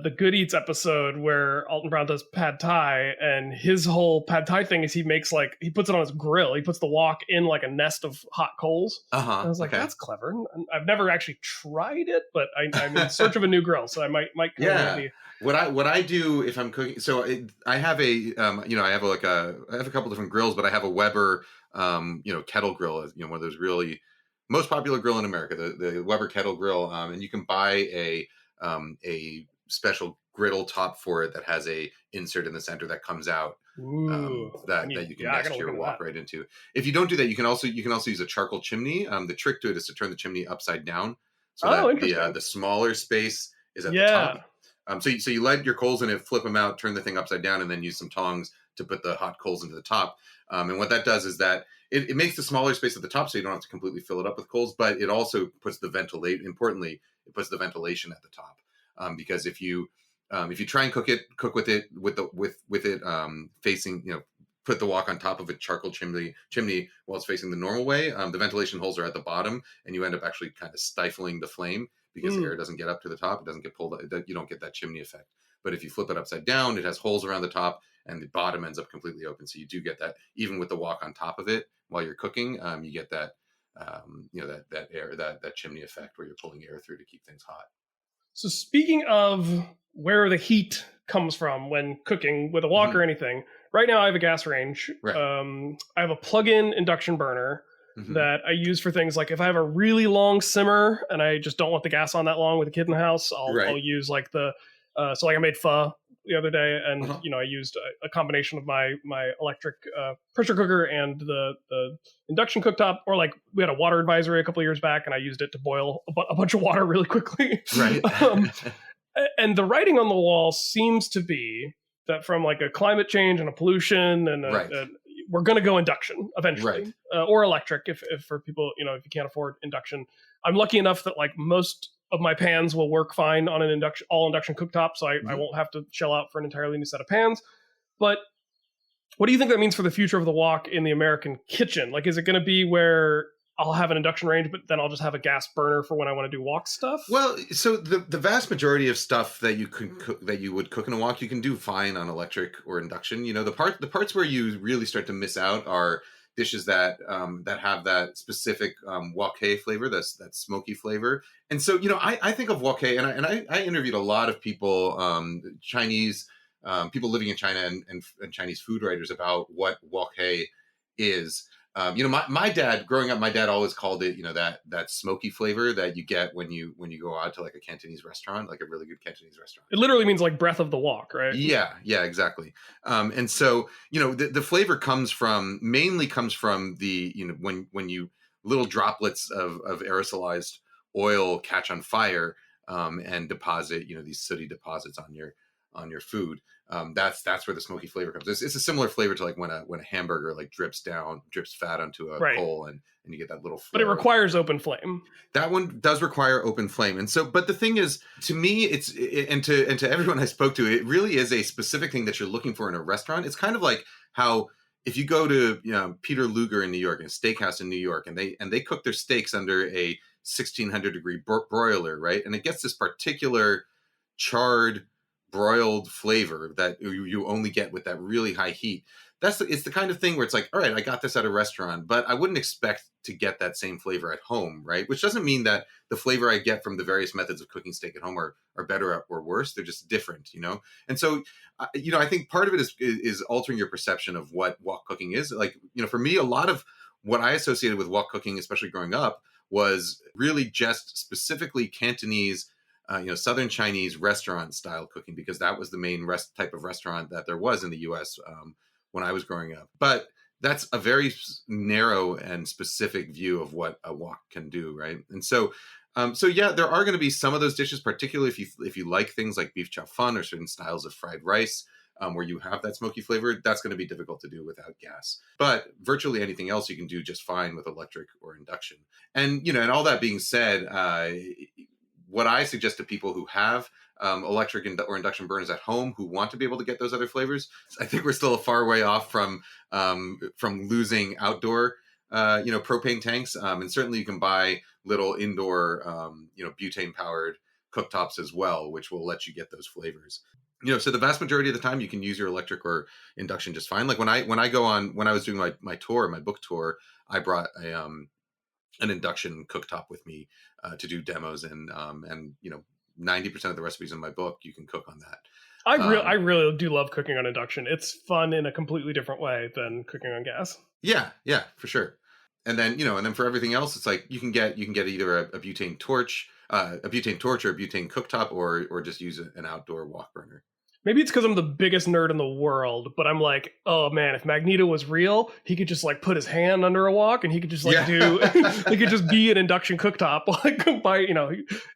the Good Eats episode where Alton Brown does pad thai, and his whole pad thai thing is he puts it on his grill. He puts the wok in like a nest of hot coals. I was like, that's clever. I've never actually tried it, but I'm in search of a new grill, so I might. Yeah. What I do if I'm cooking, so I have a I have a couple different grills, but I have a Weber kettle grill, one of those really most popular grill in America, the Weber kettle grill, and you can buy a special griddle top for it that has a insert in the center that comes out. That you can nest your wok right into. If you don't do that, you can also use a charcoal chimney. The trick to it is to turn the chimney upside down, so that the smaller space is at the top. So you light your coals in it, flip them out, turn the thing upside down, and then use some tongs to put the hot coals into the top. And what that does is that it makes the smaller space at the top, so you don't have to completely fill it up with coals, but it also puts the ventilation. Importantly, it puts the ventilation at the top, because if you try and cook with it facing, put the wok on top of a charcoal chimney while it's facing the normal way, the ventilation holes are at the bottom, and you end up actually kind of stifling the flame because the air doesn't get up to the top. It doesn't get pulled. You don't get that chimney effect. But if you flip it upside down, it has holes around the top, and the bottom ends up completely open. So you do get that, even with the wok on top of it while you're cooking, you get that, that air, that chimney effect where you're pulling air through to keep things hot. So speaking of where the heat comes from when cooking with a wok or anything, right now I have a gas range. Right. I have a plug-in induction burner that I use for things like if I have a really long simmer and I just don't want the gas on that long with a kid in the house, I'll use like I made pho the other day, and I used a combination of my electric pressure cooker and the induction cooktop, or like we had a water advisory a couple of years back, and I used it to boil a bunch of water really quickly. Right. And the writing on the wall seems to be that from like a climate change and a pollution and we're going to go induction eventually, or electric if for people, if you can't afford induction. I'm lucky enough that like most of my pans will work fine on an all induction cooktop, so I won't have to shell out for an entirely new set of pans. But what do you think that means for the future of the wok in the American kitchen? Like, is it going to be where I'll have an induction range, but then I'll just have a gas burner for when I want to do wok stuff? Well, so the vast majority of stuff that you could cook, that you would cook in a wok, you can do fine on electric or induction. The parts where you really start to miss out are dishes that have that specific wok flavor, that smoky flavor. And so, I think of wok, and I interviewed a lot of people, Chinese people living in China and Chinese food writers about what wok is. My dad, growing up, my dad always called it, that smoky flavor that you get when you go out to like a Cantonese restaurant, like a really good Cantonese restaurant. It literally means like breath of the wok, right? Yeah, exactly. And so, the flavor mainly comes from the, when you little droplets of aerosolized oil catch on fire and deposit, these sooty deposits on on your food. That's where the smoky flavor comes. It's a similar flavor to like when a hamburger like drips fat onto a coal, and you get that little flare. But it requires open flame. That one does require open flame. And so, but the thing is, to me, and to everyone I spoke to, it really is a specific thing that you're looking for in a restaurant. It's kind of like how if you go to Peter Luger in New York, a steakhouse in New York, and they cook their steaks under a 1600 degree broiler, right? And it gets this particular charred broiled flavor that you only get with that really high heat. It's the kind of thing where it's like, all right, I got this at a restaurant, but I wouldn't expect to get that same flavor at home, right? Which doesn't mean that the flavor I get from the various methods of cooking steak at home are better or worse. They're just different, And so, I think part of it is altering your perception of what wok cooking is. Like, for me, a lot of what I associated with wok cooking, especially growing up, was really just specifically Cantonese, Southern Chinese restaurant style cooking, because that was the main type of restaurant that there was in the U.S. When I was growing up. But that's a very narrow and specific view of what a wok can do, right? And so, yeah, there are going to be some of those dishes, particularly if you like things like beef chow fun or certain styles of fried rice, where you have that smoky flavor. That's going to be difficult to do without gas. But virtually anything else you can do just fine with electric or induction. And and all that being said, what I suggest to people who have electric or induction burners at home who want to be able to get those other flavors, I think we're still a far way off from losing outdoor propane tanks, and certainly you can buy little indoor butane powered cooktops as well, which will let you get those flavors. So the vast majority of the time you can use your electric or induction just fine. Like when I was doing my book tour, I brought an induction cooktop with me to do demos, and 90% of the recipes in my book you can cook on that. I really do love cooking on induction. It's fun in a completely different way than cooking on gas. Yeah, for sure. And then for everything else, it's like you can get either a butane torch, or a butane cooktop, or just use an outdoor wok burner. Maybe it's because I'm the biggest nerd in the world, but I'm like, oh man, if Magneto was real, he could just like put his hand under a wok and he could just he could just be an induction cooktop. Like,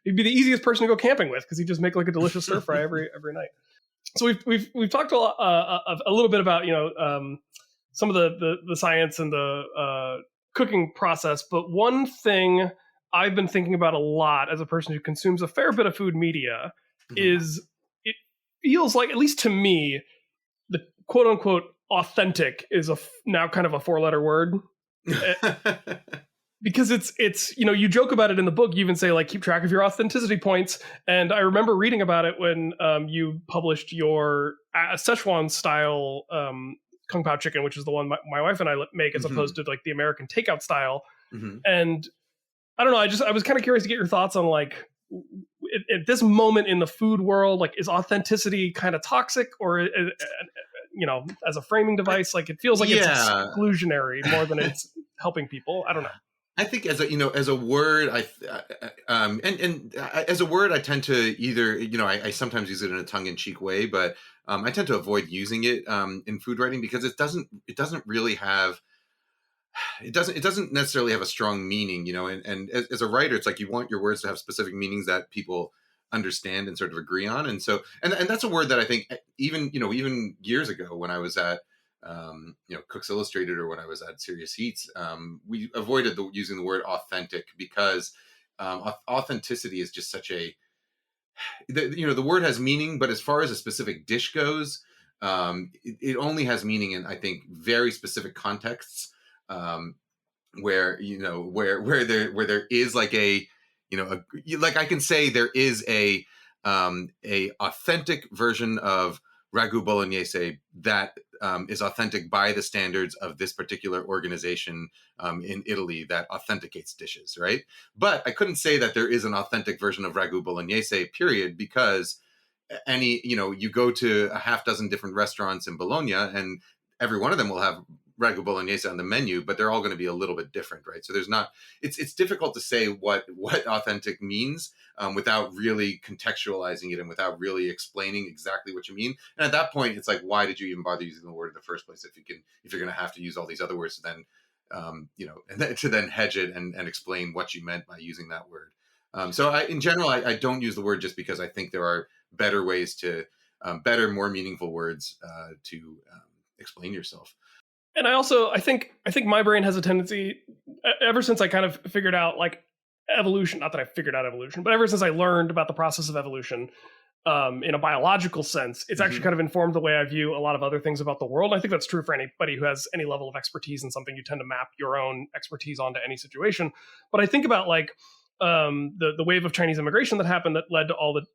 he'd be the easiest person to go camping with because he'd just make like a delicious stir fry every night. So we've talked a little bit about some of the science and the cooking process, but one thing I've been thinking about a lot as a person who consumes a fair bit of food media is feels like, at least to me, the quote unquote authentic is now kind of a 4-letter word. Because it's you joke about it in the book. You even say like, keep track of your authenticity points. And I remember reading about it when you published your Szechuan style Kung Pao chicken, which is the one my wife and I make, as opposed to like the American takeout style. And I don't know, I was kind of curious to get your thoughts on like, at this moment in the food world, like, is authenticity kind of toxic, or as a framing device, like it feels like it's exclusionary more than it's helping people. I don't know. I think as a word, as a word, I tend to either, I sometimes use it in a tongue-in-cheek way, but I tend to avoid using it in food writing because it doesn't really have. It doesn't necessarily have a strong meaning, and as a writer, it's like you want your words to have specific meanings that people understand and sort of agree on. And so, and that's a word that I think even years ago when I was at, Cooks Illustrated, or when I was at Serious Eats, we avoided using the word authentic because authenticity is just such the word has meaning, but as far as a specific dish goes, it only has meaning in, I think, very specific contexts. Where there is like like I can say there is a authentic version of ragu bolognese that is authentic by the standards of this particular organization in Italy that authenticates dishes, right? But I couldn't say that there is an authentic version of ragu bolognese, period, because you go to a half dozen different restaurants in Bologna and every one of them will have ragu bolognese on the menu, but they're all going to be a little bit different, right? So it's difficult to say what authentic means without really contextualizing it and without really explaining exactly what you mean. And at that point, it's like, why did you even bother using the word in the first place if you're going to have to use all these other words to then to then hedge it and explain what you meant by using that word. So in general, I don't use the word just because I think there are better ways to better, more meaningful words to explain yourself. And I think my brain has a tendency, ever since I kind of figured out like evolution, not that I figured out evolution, but ever since I learned about the process of evolution in a biological sense, it's actually kind of informed the way I view a lot of other things about the world. I think that's true for anybody who has any level of expertise in something. You tend to map your own expertise onto any situation. But I think about like the wave of Chinese immigration that happened that led to all the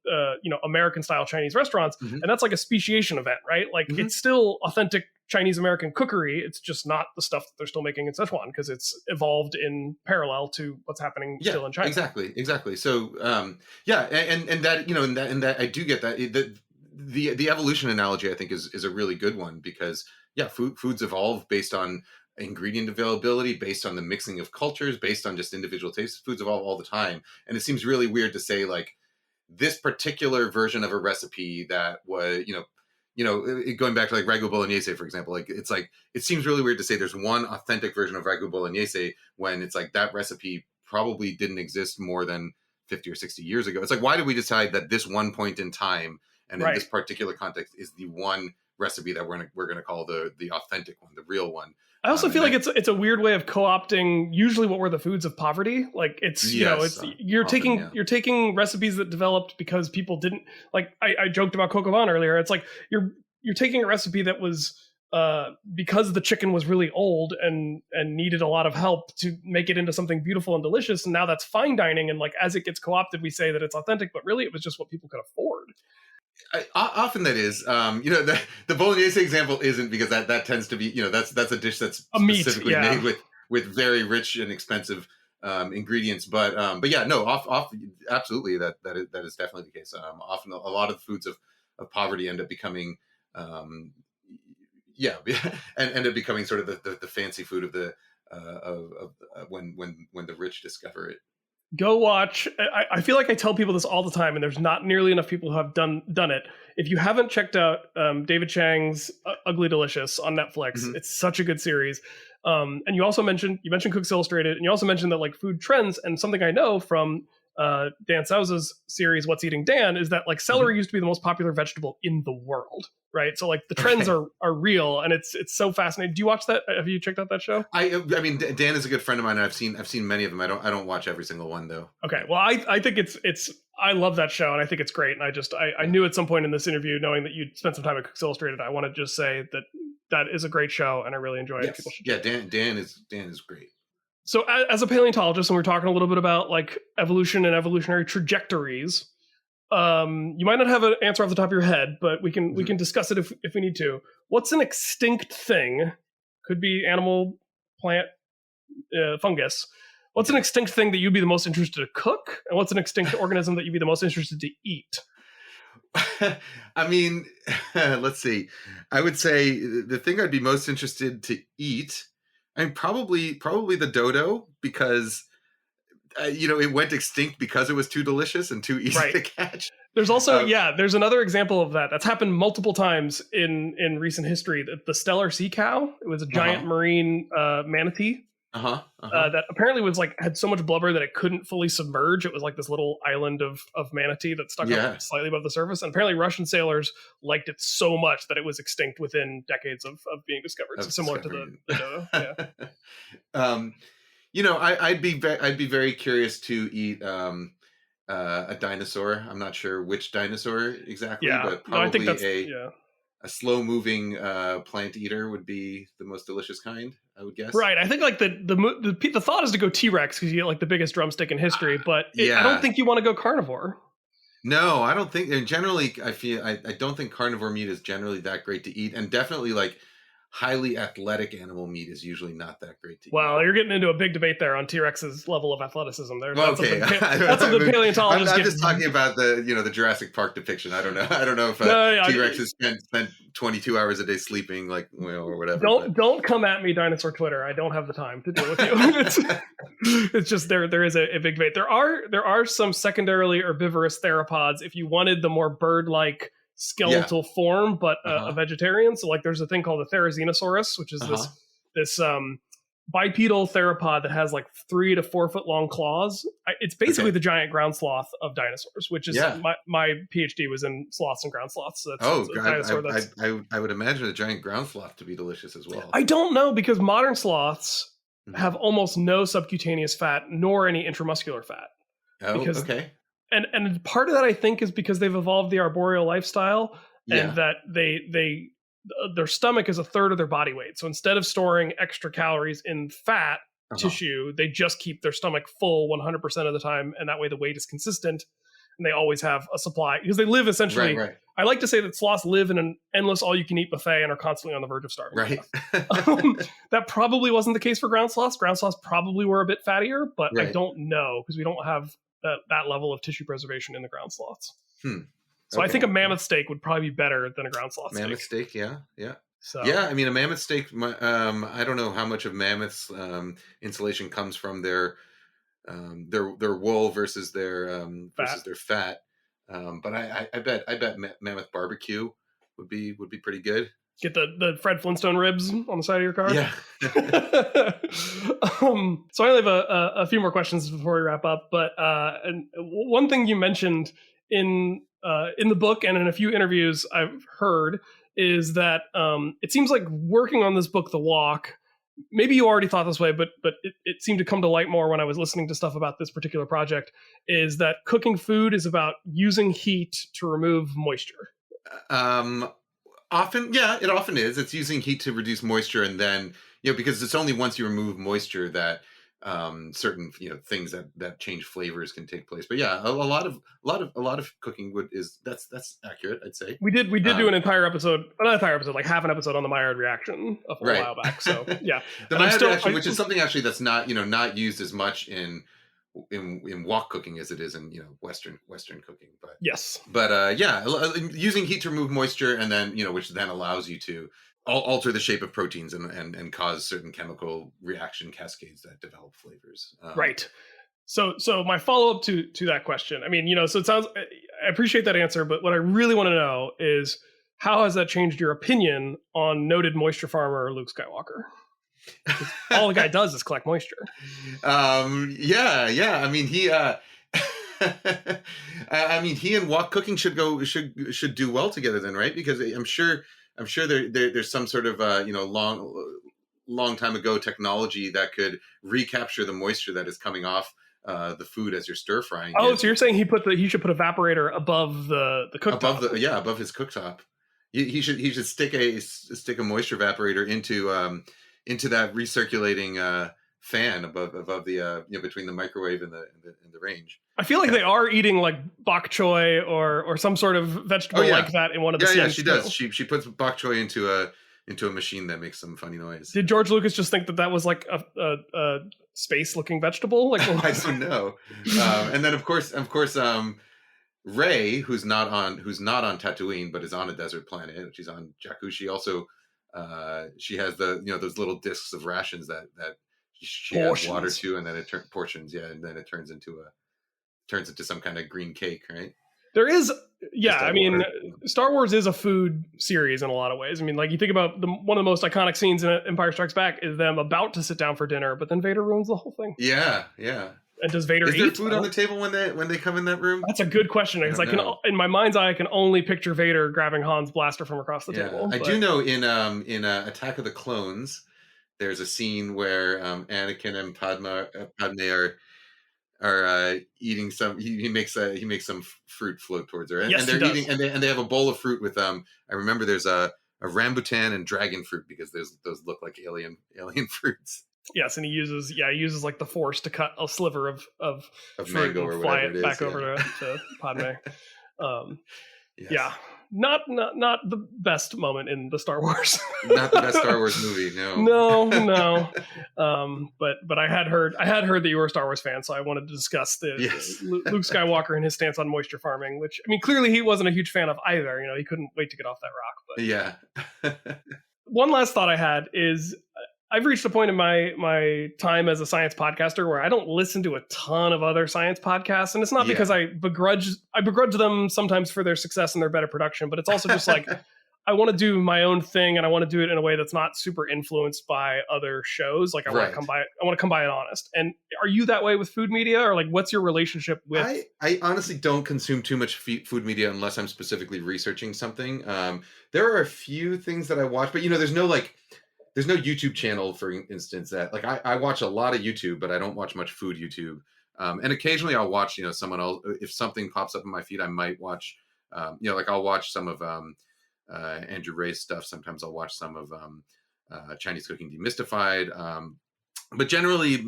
American style Chinese restaurants, and that's like a speciation event, right? Like it's still authentic Chinese American cookery. It's just not the stuff that they're still making in Sichuan because it's evolved in parallel to what's happening still in China. Exactly. So and that and that I do get that. The evolution analogy I think is a really good one because foods evolve based on ingredient availability, based on the mixing of cultures, based on just individual tastes. Foods evolve all the time, and it seems really weird to say like this particular version of a recipe that was going back to like ragu bolognese, for example, like it's like it seems really weird to say there's one authentic version of ragu bolognese when it's like that recipe probably didn't exist more than 50 or 60 years ago. It's like, why did we decide that this one point in time and in this particular context is the one recipe that we're gonna call the authentic one, the real one? I also feel like it's a weird way of co-opting usually what were the foods of poverty. Like it's you're taking recipes that developed because people didn't like. I joked about coq au vin earlier. It's like you're taking a recipe that was because the chicken was really old and needed a lot of help to make it into something beautiful and delicious. And now that's fine dining. And like as it gets co-opted, we say that it's authentic, but really it was just what people could afford. Often that is, the bolognese example isn't because that tends to be, that's a dish that's specifically made with very rich and expensive ingredients. But absolutely that is definitely the case. Often a lot of the foods of poverty end up becoming, and end up becoming sort of the fancy food of the when the rich discover it. Go watch. I feel like I tell people this all the time, and there's not nearly enough people who have done it. If you haven't checked out David Chang's Ugly Delicious on Netflix, it's such a good series. And you also mentioned Cooks Illustrated, and you also mentioned that like food trends, and something I know from Dan Souza's series What's Eating Dan is that like celery used to be the most popular vegetable in the world, right? So like the trends are real, and it's so fascinating. Do you watch that? Have you checked out that show? I mean, Dan is a good friend of mine, and I've seen many of them. I don't watch every single one though. Okay, well I think it's I love that show, and I think it's great. And I knew at some point in this interview, knowing that you'd spent some time at Cooks Illustrated, I want to just say that is a great show, and I really enjoy it. People should Dan is great. So as a paleontologist, and we're talking a little bit about like evolution and evolutionary trajectories, you might not have an answer off the top of your head, but we can discuss it if we need to. What's an extinct thing? Could be animal, plant, fungus. What's an extinct thing that you'd be the most interested to cook? And what's an extinct organism that you'd be the most interested to eat? I mean, let's see. I would say the thing I'd be most interested to eat, I mean, probably the dodo, because it went extinct because it was too delicious and too easy to catch. There's also there's another example of that's happened multiple times in recent history. The Stellar sea cow. It was a giant marine manatee that apparently was like had so much blubber that it couldn't fully submerge. It was like this little island of manatee that stuck up slightly above the surface. And apparently Russian sailors liked it so much that it was extinct within decades of being discovered. So similar to the dodo. Yeah. I'd be very curious to eat a dinosaur. I'm not sure which dinosaur exactly, but probably I think that's, a slow-moving plant eater would be the most delicious kind, I would guess. Right. I think like the thought is to go T-Rex because you get like the biggest drumstick in history, but I don't think you want to go carnivore. No, I don't think. And generally, I don't think carnivore meat is generally that great to eat, and definitely like highly athletic animal meat is usually not that great to eat. Well, you're getting into a big debate there on T-Rex's level of athleticism. That's something paleontologists. I'm just talking about the Jurassic Park depiction. I don't know if T-Rex has spent 22 hours a day sleeping, like or whatever. Don't come at me, dinosaur Twitter. I don't have the time to deal with you. It's just there is a big debate. There are some secondarily herbivorous theropods. If you wanted the more bird-like skeletal form, but a vegetarian. So like there's a thing called the Therizinosaurus, which is this bipedal theropod that has like 3 to 4 foot long claws. It's basically the giant ground sloth of dinosaurs, which is my PhD was in sloths and ground sloths. So I would imagine a giant ground sloth to be delicious as well. I don't know, because modern sloths have almost no subcutaneous fat nor any intramuscular fat. Okay. And part of that, I think, is because they've evolved the arboreal lifestyle, and that their stomach is a third of their body weight. So instead of storing extra calories in fat tissue, they just keep their stomach full 100% of the time, and that way the weight is consistent, and they always have a supply, because they live essentially. Right. I like to say that sloths live in an endless all-you-can-eat buffet and are constantly on the verge of starving. Right. That probably wasn't the case for ground sloths. Ground sloths probably were a bit fattier, but I don't know, because we don't have that level of tissue preservation in the ground sloths. So I think a mammoth steak would probably be better than a ground sloth steak. Mammoth steak, yeah. So I mean, a mammoth steak. I don't know how much of mammoth's insulation comes from their wool versus their fat. But I bet mammoth barbecue would be pretty good. Get the Fred Flintstone ribs on the side of your car. Yeah. So I only have a few more questions before we wrap up. But and one thing you mentioned in the book and in a few interviews I've heard is that it seems like working on this book, The Walk, maybe you already thought this way, but it seemed to come to light more when I was listening to stuff about this particular project, is that cooking food is about using heat to remove moisture. Often, it often is. It's using heat to reduce moisture, and then, because it's only once you remove moisture that certain things that change flavors can take place. But a lot of cooking that's accurate, I'd say. We did do an entire episode, not an entire episode, like half an episode on the Maillard reaction a while back. So yeah, the Maillard reaction, which is something actually that's not not used as much in wok cooking as it is in Western cooking. But using heat to remove moisture, and then which then allows you to alter the shape of proteins and cause certain chemical reaction cascades that develop flavors. Right. So my follow-up to that question, I mean, so it sounds, I appreciate that answer, but what I really want to know is, how has that changed your opinion on noted moisture farmer Luke Skywalker? All the guy does is collect moisture. I mean, he he and wok cooking should do well together then, right? Because I'm sure there's some sort of long time ago technology that could recapture the moisture that is coming off the food as you're stir frying. Oh, so you're saying he should put evaporator above the cooktop? Above his cooktop. He should stick a moisture evaporator into that recirculating fan above the between the microwave and the range. I feel like they are eating like bok choy or some sort of vegetable like that in one of the scenes. Yeah, she does. She puts bok choy into a machine that makes some funny noise. Did George Lucas just think that was like a space-looking vegetable? Like, I don't know. And then of course, Rey, who's not on Tatooine but is on a desert planet. She's on Jakku. She also she has those little discs of rations that she adds water to, and then it portions, and then it turns into some kind of green cake, right? There is, I mean, Star Wars is a food series in a lot of ways. I mean, like, you think about one of the most iconic scenes in Empire Strikes Back is them about to sit down for dinner, but then Vader ruins the whole thing. Yeah. And does Vader eat? Is there food on the table when they come in that room? That's a good question, because in my mind's eye, I can only picture Vader grabbing Han's blaster from across the table. I do know in Attack of the Clones, there's a scene where Anakin and Padme are eating some. He makes some fruit float towards her, and they're eating, and they have a bowl of fruit with I remember there's a rambutan and dragon fruit, because those look like alien fruits. Yes, and he uses like the Force to cut a sliver of mango or fly whatever it back over to Padme. Yeah, not the best moment in the Star Wars. Not the best Star Wars movie. No. But I had heard that you were a Star Wars fan, so I wanted to discuss Luke Skywalker and his stance on moisture farming, which, I mean, clearly he wasn't a huge fan of either. He couldn't wait to get off that rock. But one last thought I had is, I've reached a point in my time as a science podcaster where I don't listen to a ton of other science podcasts, and it's not because I begrudge them sometimes for their success and their better production, but it's also just like, I want to do my own thing, and I want to do it in a way that's not super influenced by other shows. Like I want to come by it honest. And are you that way with food media, or like what's your relationship with? I honestly don't consume too much food media unless I'm specifically researching something. There are a few things that I watch, but there's no YouTube channel, for instance, that like I watch a lot of YouTube, but I don't watch much food YouTube. And occasionally I'll watch, someone else. If something pops up in my feed, I might watch, like I'll watch some of Andrew Ray's stuff. Sometimes I'll watch some of Chinese Cooking Demystified. But generally,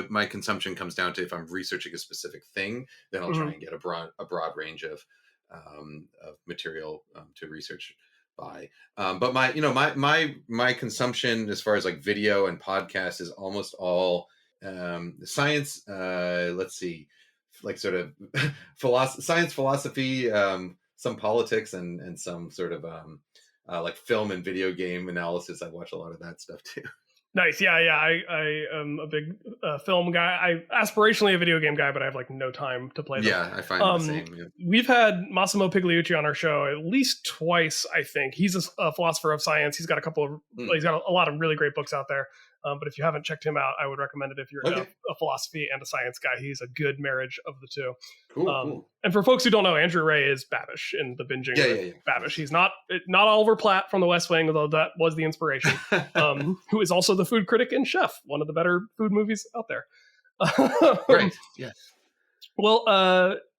my consumption comes down to if I'm researching a specific thing, then I'll try and get a broad range of material to research by. But my consumption as far as like video and podcast is almost all science. Let's see, like sort of science, philosophy, some politics, and some sort of like film and video game analysis. I watch a lot of that stuff too. Nice. Yeah. I am a big film guy. I aspirationally a video game guy, but I have like no time to play them. Yeah, I find the same. Yeah. We've had Massimo Pigliucci on our show at least twice, I think. He's a philosopher of science. He's got he's got a lot of really great books out there. But if you haven't checked him out, I would recommend it if you're a philosophy and a science guy. He's a good marriage of the two. Cool. And for folks who don't know, Andrew Ray is Babish in the binging with Babish. He's not Oliver Platt from The West Wing, although that was the inspiration, who is also the food critic in Chef, one of the better food movies out there. Great. Yes. Well,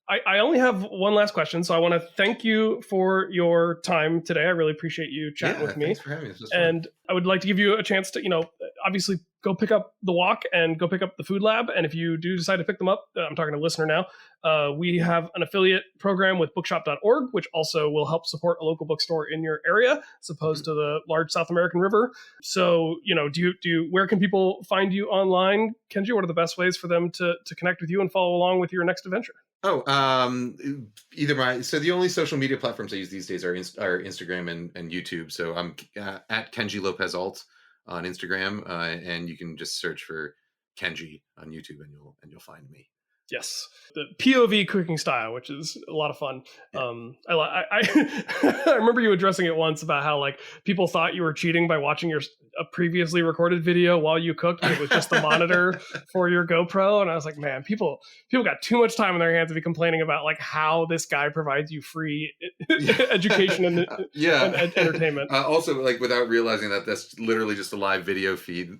I only have one last question, so I want to thank you for your time today. I really appreciate you chatting with me. Thanks for having me. And I would like to give you a chance to, obviously go pick up the walk and go pick up the food lab. And if you do decide to pick them up, I'm talking to a listener now, we have an affiliate program with bookshop.org, which also will help support a local bookstore in your area, as opposed to the large South American river. So, where can people find you online, Kenji? What are the best ways for them to connect with you and follow along with your next adventure? So the only social media platforms I use these days are Instagram and YouTube. So I'm at Kenji López-Alt on Instagram, and you can just search for Kenji on YouTube, and you'll find me. Yes, the POV cooking style, which is a lot of fun. Yeah. I remember you addressing it once about how like people thought you were cheating by watching a previously recorded video while you cooked. It was just the monitor for your GoPro, and I was like, man, people got too much time on their hands to be complaining about like how this guy provides you free education and entertainment. Also, like without realizing that that's literally just a live video feed,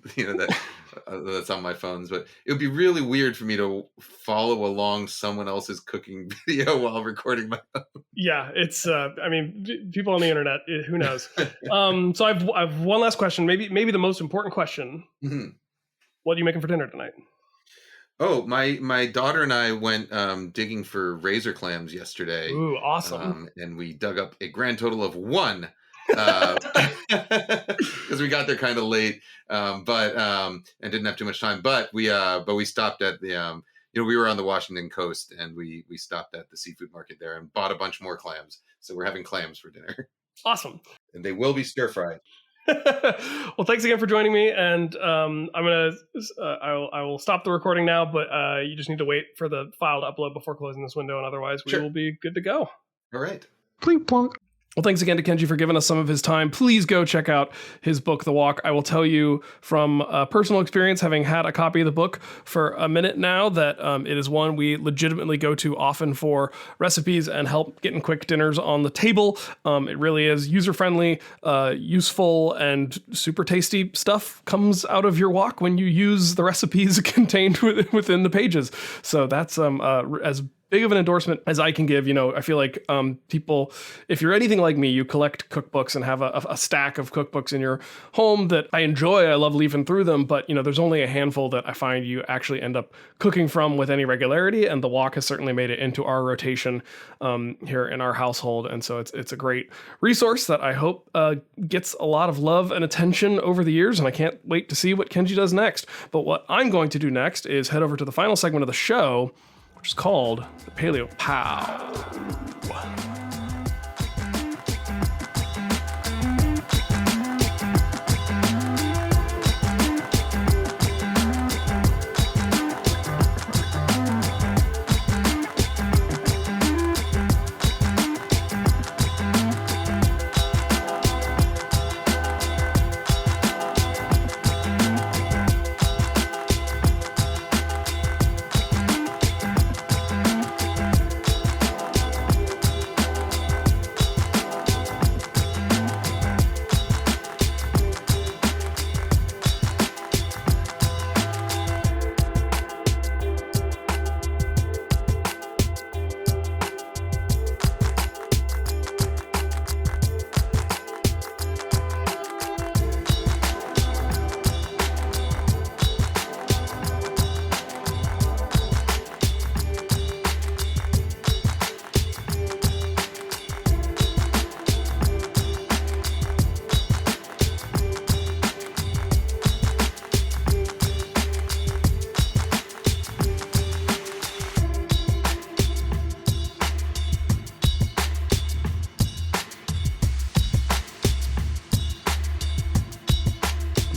that's on my phones. But it would be really weird for me to follow along someone else's cooking video while recording my own. Yeah, it's people on the internet, who knows. So I've one last question, maybe the most important question. Mm-hmm. What are you making for dinner tonight? Oh, my daughter and I went digging for razor clams yesterday. Ooh, awesome. And we dug up a grand total of 1 because we got there kind of late, and didn't have too much time, but we stopped at the we were on the Washington coast, and we stopped at the seafood market there and bought a bunch more clams. So we're having clams for dinner. Awesome. And they will be stir fried. Well, thanks again for joining me. And I will stop the recording now, but you just need to wait for the file to upload before closing this window. And otherwise we will be good to go. All right. Plink plonk. Well, thanks again to Kenji for giving us some of his time. Please go check out his book, The Walk. I will tell you from personal experience, having had a copy of the book for a minute now, that it is one we legitimately go to often for recipes and help getting quick dinners on the table. It really is user-friendly, useful, and super tasty stuff comes out of your walk when you use the recipes contained within the pages. So that's as big of an endorsement as I can give. I feel like people, if you're anything like me, you collect cookbooks and have a stack of cookbooks in your home that I enjoy. I love leafing through them, but there's only a handful that I find you actually end up cooking from with any regularity, and The Walk has certainly made it into our rotation here in our household, and so it's a great resource that I hope gets a lot of love and attention over the years, and I can't wait to see what Kenji does next. But what I'm going to do next is head over to the final segment of the show, which is called the PaleoPOW.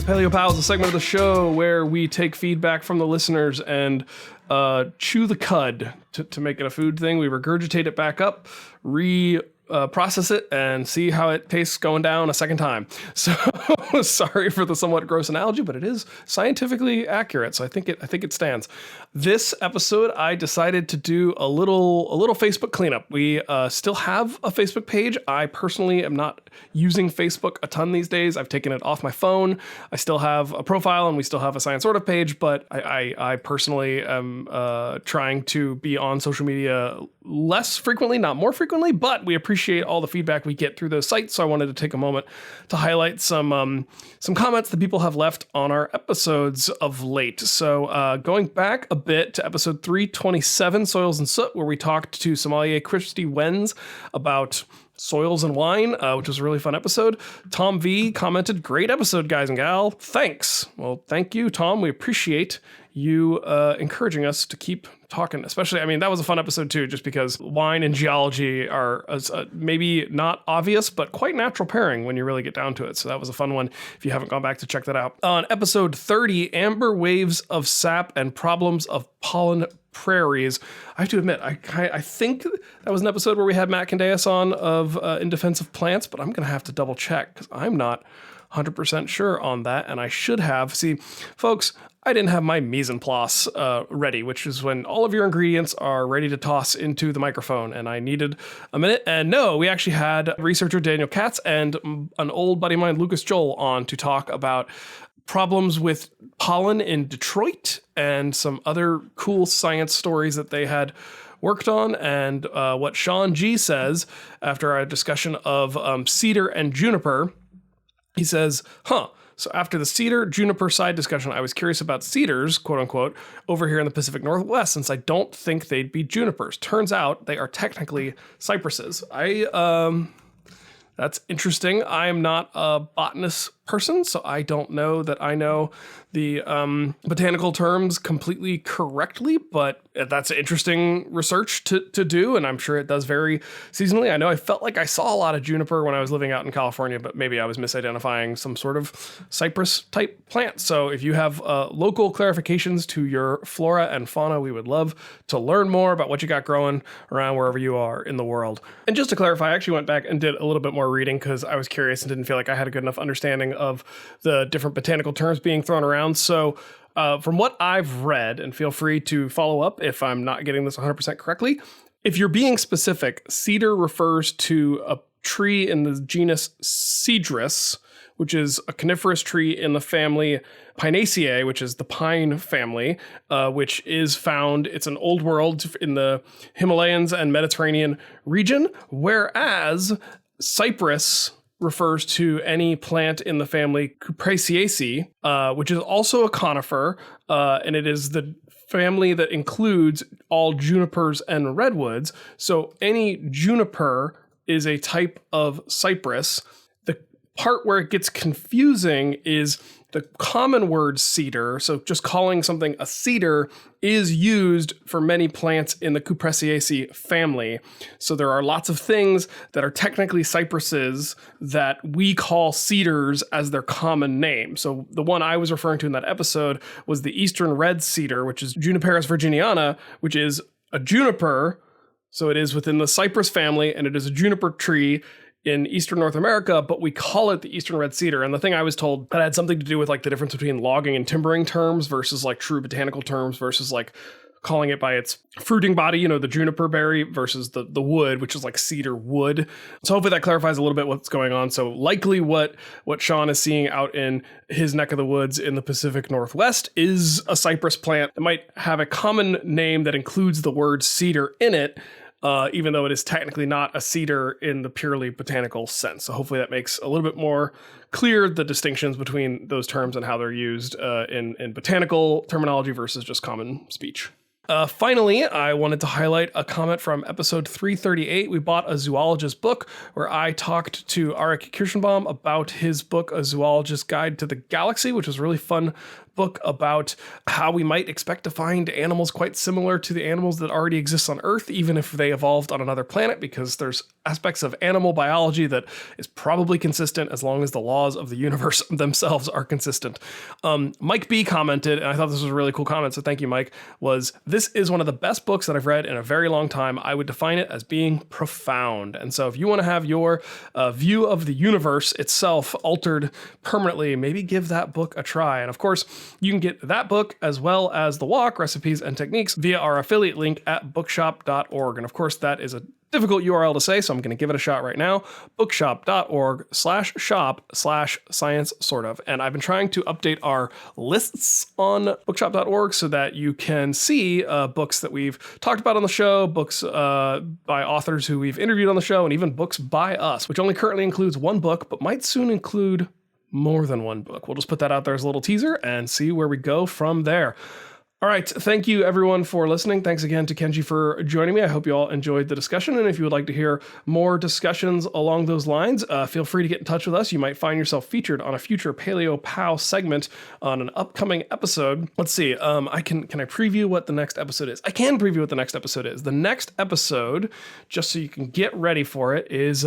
PaleoPOWs, a segment of the show where we take feedback from the listeners and chew the cud to make it a food thing. We regurgitate it back up, process it, and see how it tastes going down a second time. So sorry for the somewhat gross analogy, but it is scientifically accurate, so I think it stands. This episode, I decided to do a little Facebook cleanup. We still have a Facebook page. I personally am not using Facebook a ton these days. I've taken it off my phone. I still have a profile, and we still have a Science Sort of page, but I personally am trying to be on social media less frequently, not more frequently, but we appreciate all the feedback we get through those sites, so I wanted to take a moment to highlight some comments that people have left on our episodes of late. So going back a bit to episode 327, Soils and Soot, where we talked to sommelier Christy Wenz about soils and wine, which was a really fun episode. Tom V commented, "Great episode, guys and gal. Thanks." Well, thank you, Tom. We appreciate you encouraging us to keep talking, especially, I mean, that was a fun episode too, just because wine and geology are maybe not obvious, but quite natural pairing when you really get down to it. So that was a fun one if you haven't gone back to check that out. On episode 30, Amber Waves of Sap and Problems of Pollen Prairies. I have to admit, I think that was an episode where we had Matt Candeas on of In Defense of Plants, but I'm going to have to double check because I'm not 100% sure on that, and I should have. See, folks, I didn't have my mise en place ready, which is when all of your ingredients are ready to toss into the microphone, and I needed a minute. And no, we actually had researcher Daniel Katz and an old buddy of mine, Lucas Joel, on to talk about problems with pollen in Detroit and some other cool science stories that they had worked on, and what Shawn G says after our discussion of cedar and juniper. He says, so after the cedar juniper side discussion, I was curious about cedars, quote unquote, over here in the Pacific Northwest, since I don't think they'd be junipers. Turns out they are technically cypresses. That's interesting. I am not a botanist person, so I don't know that I know the botanical terms completely correctly, but that's interesting research to do, and I'm sure it does vary seasonally. I know I felt like I saw a lot of juniper when I was living out in California, but maybe I was misidentifying some sort of cypress-type plant. So if you have local clarifications to your flora and fauna, we would love to learn more about what you got growing around wherever you are in the world. And just to clarify, I actually went back and did a little bit more reading because I was curious and didn't feel like I had a good enough understanding of the different botanical terms being thrown around. So from what I've read, and feel free to follow up if I'm not getting this 100% correctly, if you're being specific, cedar refers to a tree in the genus Cedrus, which is a coniferous tree in the family Pinaceae, which is the pine family, which is found, it's an old world in the Himalayas and Mediterranean region, whereas cypress refers to any plant in the family Cupressaceae, which is also a conifer, and it is the family that includes all junipers and redwoods. So any juniper is a type of cypress. The part where it gets confusing is the common word cedar, so just calling something a cedar, is used for many plants in the Cupressaceae family. So there are lots of things that are technically cypresses that we call cedars as their common name. So the one I was referring to in that episode was the eastern red cedar, which is Juniperus virginiana, which is a juniper. So it is within the cypress family, and it is a juniper tree in Eastern North America, but we call it the Eastern Red Cedar. And the thing I was told that had something to do with like the difference between logging and timbering terms versus like true botanical terms versus like calling it by its fruiting body, you know, the juniper berry versus the wood, which is like cedar wood. So hopefully that clarifies a little bit what's going on. So likely what Shawn is seeing out in his neck of the woods in the Pacific Northwest is a cypress plant that might have a common name that includes the word cedar in it, even though it is technically not a cedar in the purely botanical sense. So hopefully that makes a little bit more clear the distinctions between those terms and how they're used in botanical terminology versus just common speech. Finally, I wanted to highlight a comment from episode 338. We bought a zoologist book where I talked to Arik Kirschenbaum about his book, A Zoologist's Guide to the Galaxy, which was a really fun book about how we might expect to find animals quite similar to the animals that already exist on Earth, even if they evolved on another planet, because there's aspects of animal biology that is probably consistent as long as the laws of the universe themselves are consistent. Mike B commented, and I thought this was a really cool comment, so thank you, Mike, was, "This is one of the best books that I've read in a very long time. I would define it as being profound." And so if you want to have your view of the universe itself altered permanently, maybe give that book a try. And of course, you can get that book as well as the wok recipes and techniques via our affiliate link at bookshop.org. And of course, that is a difficult URL to say, so I'm going to give it a shot right now. bookshop.org/shop/science sort of. And I've been trying to update our lists on bookshop.org so that you can see books that we've talked about on the show, books by authors who we've interviewed on the show, and even books by us, which only currently includes one book, but might soon include more than one book. We'll just put that out there as a little teaser and see where we go from there. All right. Thank you, everyone, for listening. Thanks again to Kenji for joining me. I hope you all enjoyed the discussion. And if you would like to hear more discussions along those lines, feel free to get in touch with us. You might find yourself featured on a future PaleoPOW segment on an upcoming episode. Let's see. Can I preview what the next episode is? I can preview what the next episode is. The next episode, just so you can get ready for it, is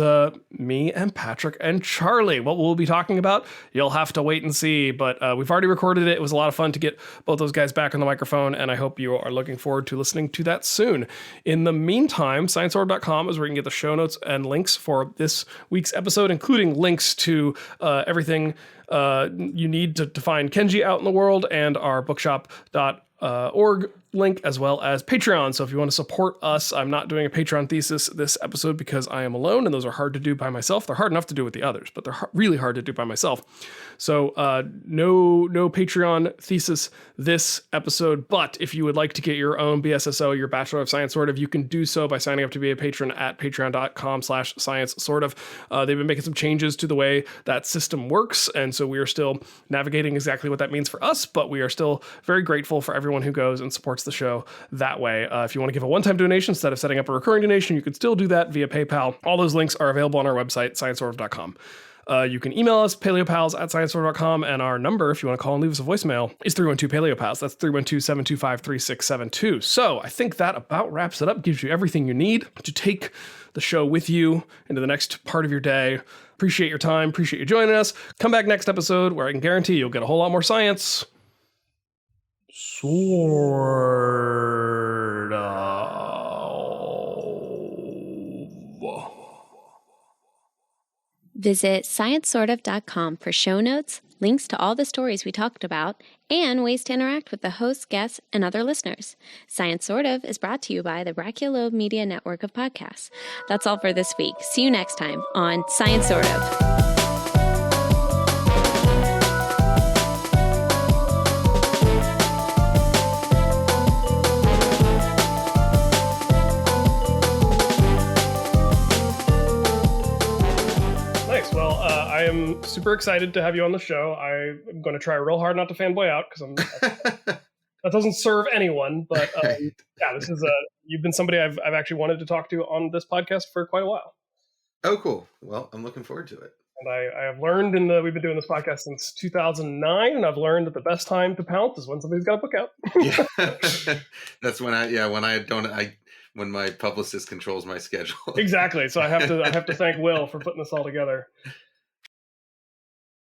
me and Patrick and Charlie. What we'll be talking about, you'll have to wait and see. But we've already recorded it. It was a lot of fun to get both those guys back on the microphone, and I hope you are looking forward to listening to that soon. In the meantime, scienceorder.com is where you can get the show notes and links for this week's episode, including links to everything you need to find Kenji out in the world, and our bookshop.org link, as well as Patreon. So if you want to support us, I'm not doing a Patreon thesis this episode because I am alone, and those are hard to do by myself. They're hard enough to do with the others, but they're really hard to do by myself. So no Patreon thesis this episode, but if you would like to get your own BSSO, your Bachelor of Science Sort of, you can do so by signing up to be a patron at patreon.com/science sort of. They've been making some changes to the way that system works, and so we are still navigating exactly what that means for us, but we are still very grateful for everyone who goes and supports the show that way. If you want to give a one-time donation instead of setting up a recurring donation, you can still do that via PayPal. All those links are available on our website, scienceorder.com. You can email us, PaleoPOWs@scienceorder.com, and our number, if you want to call and leave us a voicemail, is 312-PaleoPOWs. That's 312-725-3672. So I think that about wraps it up, gives you everything you need to take the show with you into the next part of your day. Appreciate your time. Appreciate you joining us. Come back next episode where I can guarantee you'll get a whole lot more science. Sort of. Visit sciencesortof.com for show notes, links to all the stories we talked about, and ways to interact with the hosts, guests, and other listeners. Science Sort of is brought to you by the Brachiolobe Media Network of podcasts. That's all for this week. See you next time on Science Sort of. I am super excited to have you on the show. I'm going to try real hard not to fanboy out because that doesn't serve anyone. But yeah, this is you've been somebody I've actually wanted to talk to on this podcast for quite a while. Oh, cool. Well, I'm looking forward to it. And I have learned we've been doing this podcast since 2009, and I've learned that the best time to pounce is when somebody's got a book out. Yeah. That's when my publicist controls my schedule. Exactly. So I have to thank Will for putting this all together.